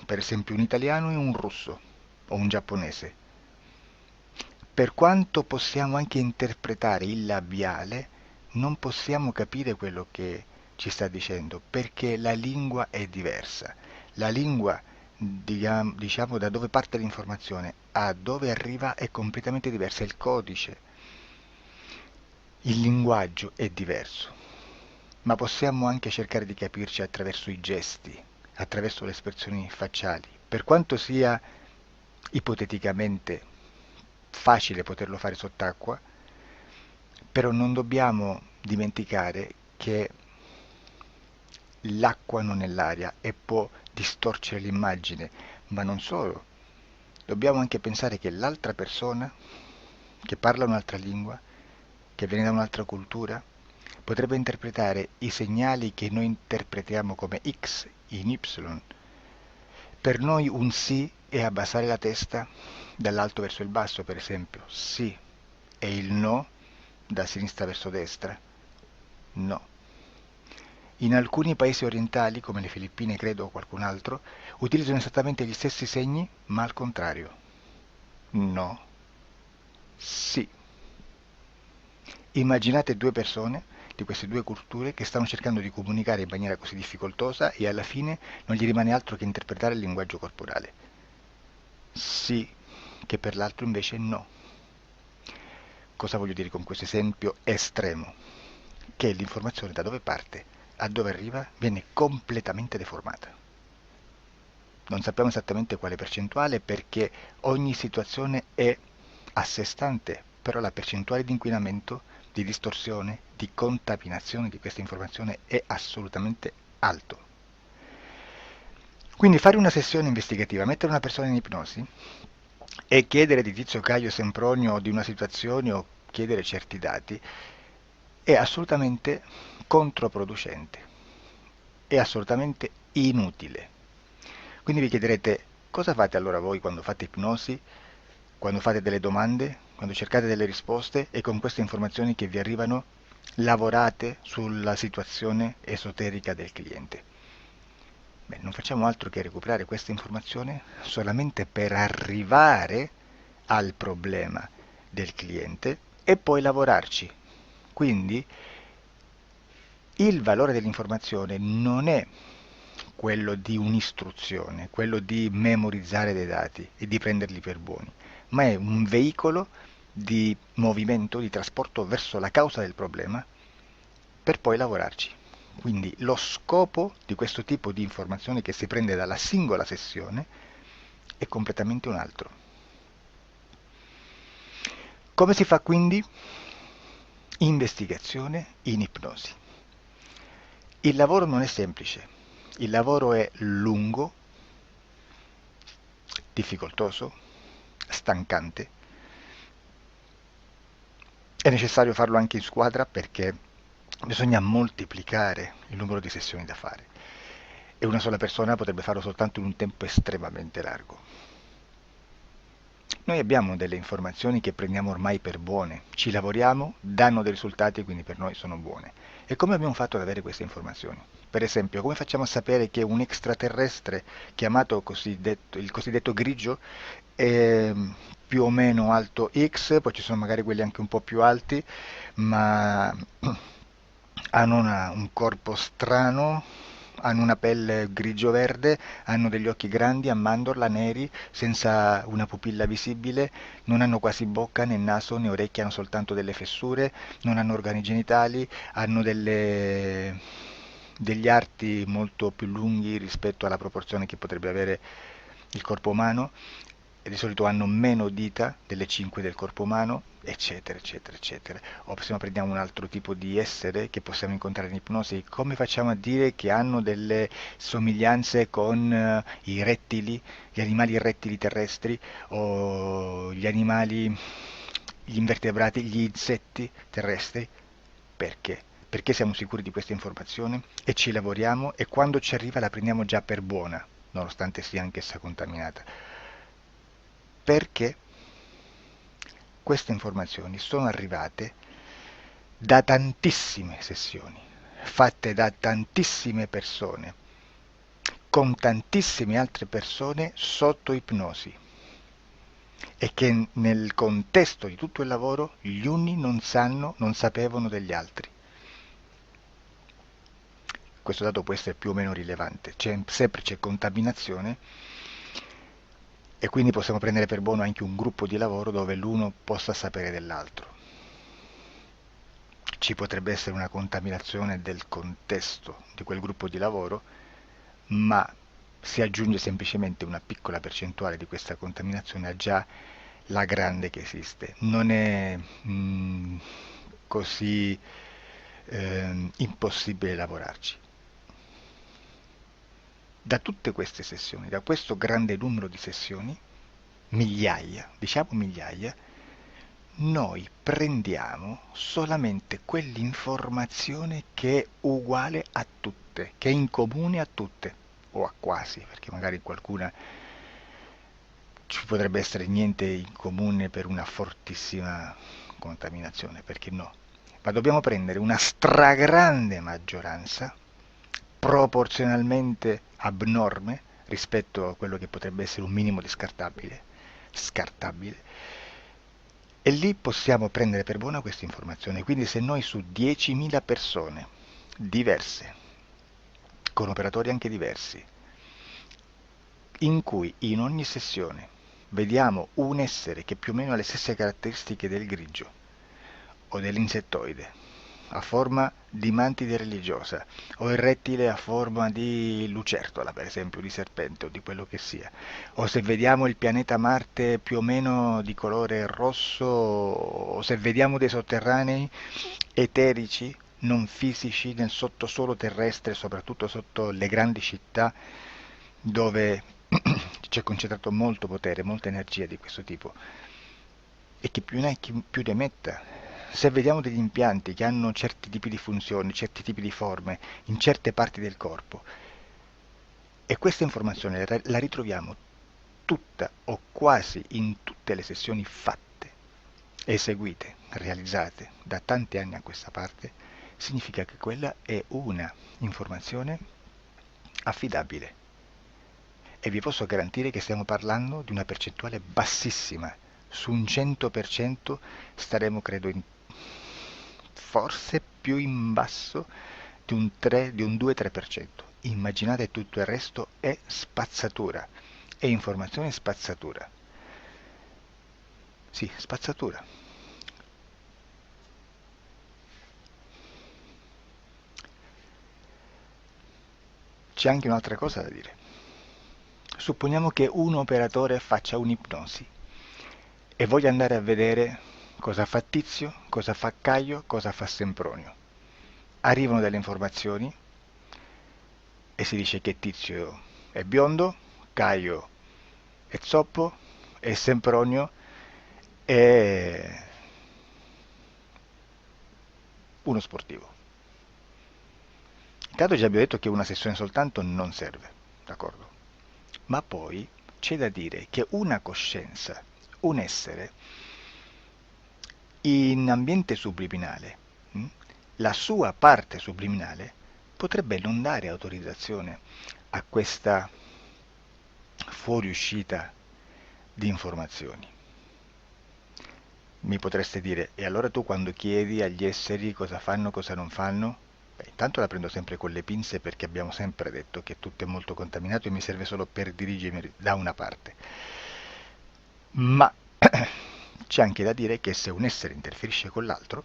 Speaker 3: per esempio un italiano e un russo o un giapponese. Per quanto possiamo anche interpretare il labiale, non possiamo capire quello che ci sta dicendo, perché la lingua è diversa. La lingua, diciamo, da dove parte l'informazione a dove arriva è completamente diversa, il codice, il linguaggio è diverso. Ma possiamo anche cercare di capirci attraverso i gesti, attraverso le espressioni facciali. Per quanto sia ipoteticamente facile poterlo fare sott'acqua, però non dobbiamo dimenticare che l'acqua non è l'aria e può distorcere l'immagine, ma non solo. Dobbiamo anche pensare che l'altra persona, che parla un'altra lingua, che viene da un'altra cultura, potrebbe interpretare i segnali che noi interpretiamo come X in Y. Per noi un sì è abbassare la testa dall'alto verso il basso, per esempio, sì, e il no da sinistra verso destra, no. In alcuni paesi orientali, come le Filippine credo o qualcun altro, utilizzano esattamente gli stessi segni, ma al contrario. No, sì. Immaginate due persone di queste due culture che stanno cercando di comunicare in maniera così difficoltosa e alla fine non gli rimane altro che interpretare il linguaggio corporale. Sì, che per l'altro invece no. Cosa voglio dire con questo esempio estremo? Che l'informazione da dove parte a dove arriva viene completamente deformata. Non sappiamo esattamente quale percentuale perché ogni situazione è a sé stante, però la percentuale di inquinamento, di distorsione, di contaminazione di questa informazione è assolutamente alto. Quindi fare una sessione investigativa, mettere una persona in ipnosi e chiedere di Tizio Caio Sempronio di una situazione o chiedere certi dati è assolutamente controproducente, è assolutamente inutile. Quindi vi chiederete cosa fate allora voi quando fate ipnosi, quando fate delle domande, quando cercate delle risposte e con queste informazioni che vi arrivano lavorate sulla situazione esoterica del cliente. Beh, non facciamo altro che recuperare questa informazione solamente per arrivare al problema del cliente e poi lavorarci. Quindi il valore dell'informazione non è quello di un'istruzione, quello di memorizzare dei dati e di prenderli per buoni, ma è un veicolo di movimento, di trasporto verso la causa del problema per poi lavorarci. Quindi lo scopo di questo tipo di informazione che si prende dalla singola sessione è completamente un altro. Come si fa quindi? Investigazione in ipnosi. Il lavoro non è semplice, il lavoro è lungo, difficoltoso, stancante. È necessario farlo anche in squadra perché bisogna moltiplicare il numero di sessioni da fare e una sola persona potrebbe farlo soltanto in un tempo estremamente largo. Noi abbiamo delle informazioni che prendiamo ormai per buone, ci lavoriamo, danno dei risultati e quindi per noi sono buone. E come abbiamo fatto ad avere queste informazioni? Per esempio, come facciamo a sapere che un extraterrestre chiamato il cosiddetto grigio è più o meno alto X, poi ci sono magari quelli anche un po' più alti, ma hanno un corpo strano, hanno una pelle grigio-verde, hanno degli occhi grandi a mandorla, neri, senza una pupilla visibile, non hanno quasi bocca né naso né orecchie, hanno soltanto delle fessure, non hanno organi genitali, hanno degli arti molto più lunghi rispetto alla proporzione che potrebbe avere il corpo umano, e di solito hanno meno dita delle 5 del corpo umano, eccetera, eccetera, eccetera. O se no prendiamo un altro tipo di essere che possiamo incontrare in ipnosi, come facciamo a dire che hanno delle somiglianze con i rettili, gli animali rettili terrestri o gli animali, gli invertebrati, gli insetti terrestri? Perché? Perché siamo sicuri di questa informazione e ci lavoriamo e quando ci arriva la prendiamo già per buona, nonostante sia anch'essa contaminata. Perché queste informazioni sono arrivate da tantissime sessioni, fatte da tantissime persone, con tantissime altre persone sotto ipnosi, e che nel contesto di tutto il lavoro gli uni non sapevano degli altri. Questo dato può essere più o meno rilevante, sempre c'è contaminazione e quindi possiamo prendere per buono anche un gruppo di lavoro dove l'uno possa sapere dell'altro. Ci potrebbe essere una contaminazione del contesto di quel gruppo di lavoro, ma si aggiunge semplicemente una piccola percentuale di questa contaminazione a già la grande che esiste. Non è così impossibile lavorarci. Da tutte queste sessioni, da questo grande numero di sessioni, migliaia, diciamo migliaia, noi prendiamo solamente quell'informazione che è uguale a tutte, che è in comune a tutte, o a quasi, perché magari qualcuna ci potrebbe essere niente in comune per una fortissima contaminazione, perché no? Ma dobbiamo prendere una stragrande maggioranza proporzionalmente abnorme rispetto a quello che potrebbe essere un minimo di scartabile, e lì possiamo prendere per buona questa informazione. Quindi se noi su 10.000 persone diverse, con operatori anche diversi, in cui in ogni sessione vediamo un essere che più o meno ha le stesse caratteristiche del grigio o dell'insettoide a forma di mantide religiosa, o il rettile a forma di lucertola, per esempio, di serpente o di quello che sia, o se vediamo il pianeta Marte più o meno di colore rosso, o se vediamo dei sotterranei eterici, non fisici, nel sottosuolo terrestre, soprattutto sotto le grandi città, dove c'è concentrato molto potere, molta energia di questo tipo, e chi più ne ha chi più ne metta. Se vediamo degli impianti che hanno certi tipi di funzioni, certi tipi di forme in certe parti del corpo, e questa informazione la ritroviamo tutta o quasi in tutte le sessioni fatte, eseguite, realizzate da tanti anni a questa parte, significa che quella è una informazione affidabile. E vi posso garantire che stiamo parlando di una percentuale bassissima. Su un 100% staremo, credo, forse più in basso di un 3, di un 2-3%. Immaginate, tutto il resto è spazzatura, è informazione spazzatura. Sì, spazzatura. C'è anche un'altra cosa da dire. Supponiamo che un operatore faccia un'ipnosi e voglia andare a vedere cosa fa Tizio, cosa fa Caio, cosa fa Sempronio. Arrivano delle informazioni e si dice che Tizio è biondo, Caio è zoppo e Sempronio è uno sportivo. Intanto già abbiamo detto che una sessione soltanto non serve, d'accordo? Ma poi c'è da dire che una coscienza, un essere, in ambiente subliminale, la sua parte subliminale potrebbe non dare autorizzazione a questa fuoriuscita di informazioni. Mi potreste dire, e allora tu quando chiedi agli esseri cosa fanno, cosa non fanno? Beh, intanto la prendo sempre con le pinze, perché abbiamo sempre detto che tutto è molto contaminato e mi serve solo per dirigermi da una parte. Ma c'è anche da dire che se un essere interferisce con l'altro,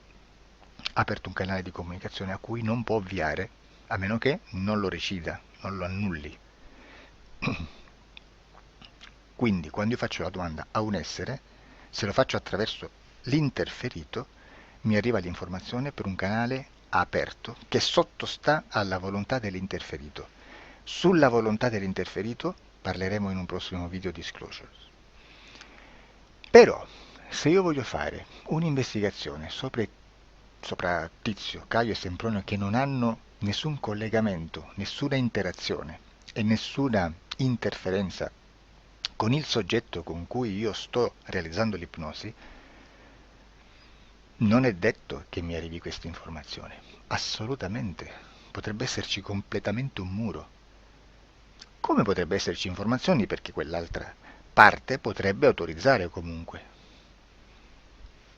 Speaker 3: ha aperto un canale di comunicazione a cui non può ovviare, a meno che non lo recida, non lo annulli. Quindi quando io faccio la domanda a un essere, se lo faccio attraverso l'interferito, mi arriva l'informazione per un canale aperto che sottostà alla volontà dell'interferito. Sulla volontà dell'interferito parleremo in un prossimo video disclosures. Però, se io voglio fare un'investigazione sopra Tizio, Caio e Sempronio, che non hanno nessun collegamento, nessuna interazione e nessuna interferenza con il soggetto con cui io sto realizzando l'ipnosi, non è detto che mi arrivi questa informazione. Assolutamente. Potrebbe esserci completamente un muro. Come potrebbe esserci informazioni, perché quell'altra parte potrebbe autorizzare comunque.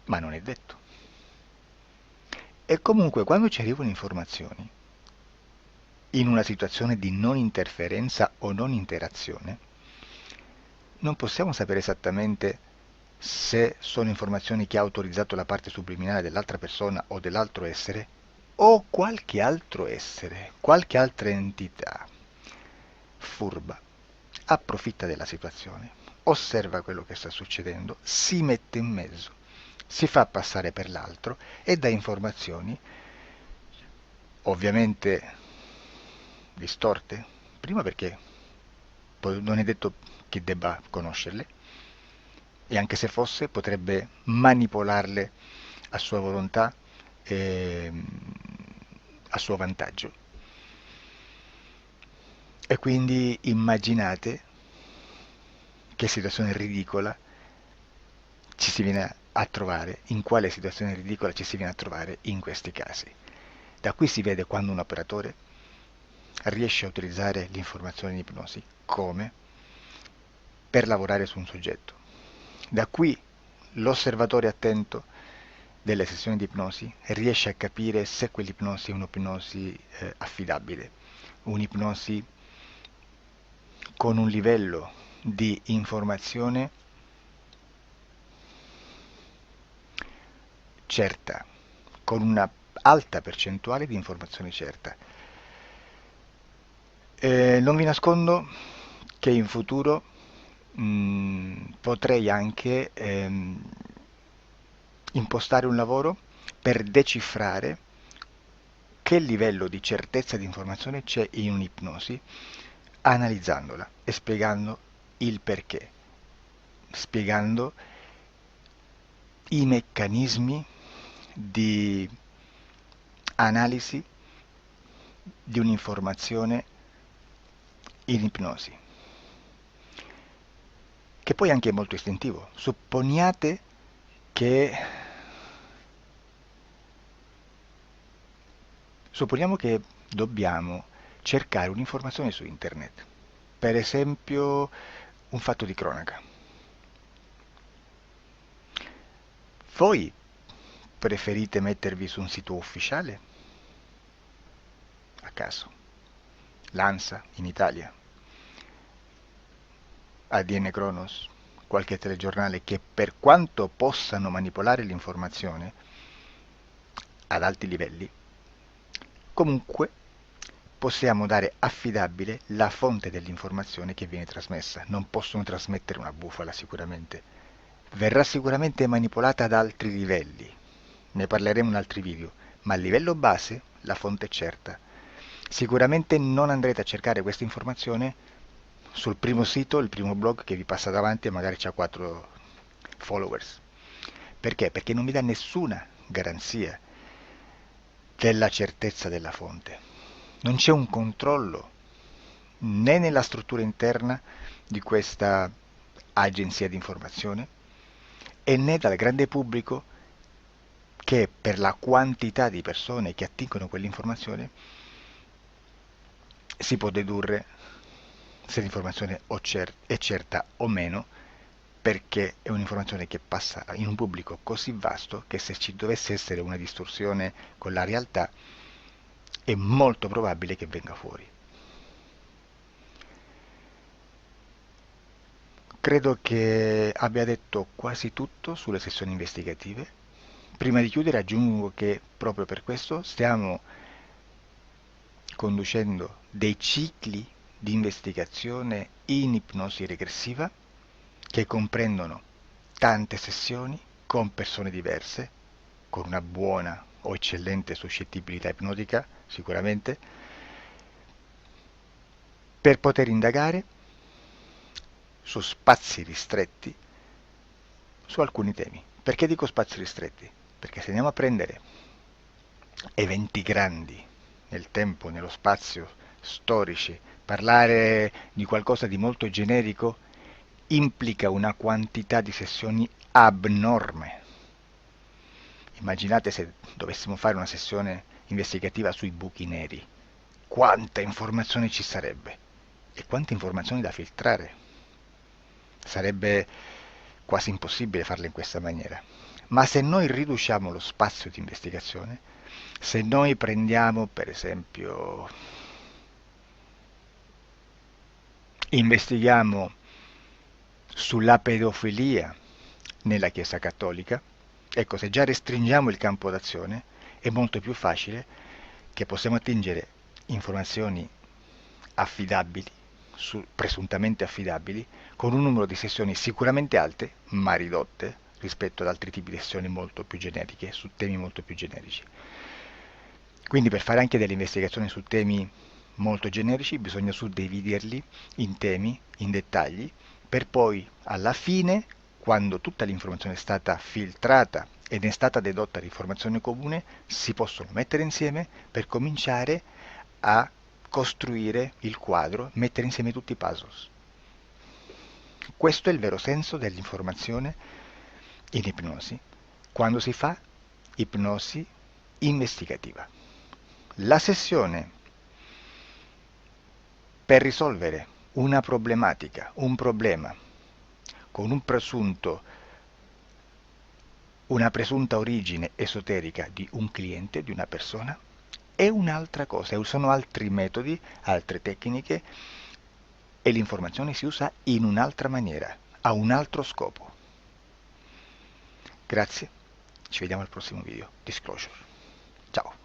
Speaker 3: Ma non è detto. E comunque quando ci arrivano informazioni, in una situazione di non interferenza o non interazione, non possiamo sapere esattamente se sono informazioni che ha autorizzato la parte subliminale dell'altra persona o dell'altro essere, o qualche altro essere, qualche altra entità furba, approfitta della situazione, osserva quello che sta succedendo, si mette in mezzo, si fa passare per l'altro e dà informazioni, ovviamente distorte, prima perché non è detto che debba conoscerle, e anche se fosse potrebbe manipolarle a sua volontà e a suo vantaggio. E quindi immaginate che situazione ridicola ci si viene a trovare, in quale situazione ridicola ci si viene a trovare in questi casi. Da qui si vede quando un operatore riesce a utilizzare l'informazione in ipnosi come per lavorare su un soggetto. Da qui l'osservatore attento delle sessioni di ipnosi riesce a capire se quell'ipnosi è un'ipnosi affidabile, un'ipnosi con un livello di informazione certa, con una alta percentuale di informazione certa. Non vi nascondo che in futuro potrei anche impostare un lavoro per decifrare che livello di certezza di informazione c'è in un'ipnosi, analizzandola e spiegando il perché, spiegando i meccanismi di analisi di un'informazione in ipnosi, che poi anche è molto istintivo. Supponiamo che dobbiamo cercare un'informazione su internet, per esempio un fatto di cronaca. Voi preferite mettervi su un sito ufficiale? A caso. L'ANSA in Italia, ADN Kronos, qualche telegiornale che per quanto possano manipolare l'informazione ad alti livelli, comunque possiamo dare affidabile la fonte dell'informazione che viene trasmessa. Non possono trasmettere una bufala sicuramente. Verrà sicuramente manipolata ad altri livelli. Ne parleremo in altri video, ma a livello base la fonte è certa. Sicuramente non andrete a cercare questa informazione sul primo sito, il primo blog che vi passa davanti e magari ha 4 followers. Perché? Perché non vi dà nessuna garanzia della certezza della fonte. Non c'è un controllo né nella struttura interna di questa agenzia di informazione e né dal grande pubblico, che per la quantità di persone che attingono quell'informazione si può dedurre se l'informazione è certa o meno, perché è un'informazione che passa in un pubblico così vasto che se ci dovesse essere una distorsione con la realtà è molto probabile che venga fuori. Credo che abbia detto quasi tutto sulle sessioni investigative. Prima di chiudere aggiungo che proprio per questo stiamo conducendo dei cicli di investigazione in ipnosi regressiva che comprendono tante sessioni con persone diverse, con una buona o eccellente suscettibilità ipnotica sicuramente, per poter indagare su spazi ristretti su alcuni temi. Perché dico spazi ristretti? Perché se andiamo a prendere eventi grandi nel tempo, nello spazio, storici, parlare di qualcosa di molto generico implica una quantità di sessioni abnorme. Immaginate se dovessimo fare una sessione investigativa sui buchi neri. Quanta informazione ci sarebbe e quante informazioni da filtrare. Sarebbe quasi impossibile farlo in questa maniera. Ma se noi riduciamo lo spazio di investigazione, se noi prendiamo per esempio, investighiamo sulla pedofilia nella Chiesa Cattolica, ecco, se già restringiamo il campo d'azione è molto più facile che possiamo attingere informazioni affidabili, presuntamente affidabili, con un numero di sessioni sicuramente alte, ma ridotte rispetto ad altri tipi di sessioni molto più generiche, su temi molto più generici. Quindi per fare anche delle investigazioni su temi molto generici bisogna suddividerli in temi, in dettagli, per poi alla fine, quando tutta l'informazione è stata filtrata ed è stata dedotta l'informazione comune, si possono mettere insieme per cominciare a costruire il quadro, mettere insieme tutti i puzzles. Questo è il vero senso dell'informazione in ipnosi, quando si fa ipnosi investigativa. La sessione per risolvere una problematica, un problema, con una presunta origine esoterica di un cliente, di una persona, è un'altra cosa, sono altri metodi, altre tecniche e l'informazione si usa in un'altra maniera, ha un altro scopo. Grazie, ci vediamo al prossimo video. Disclosure. Ciao.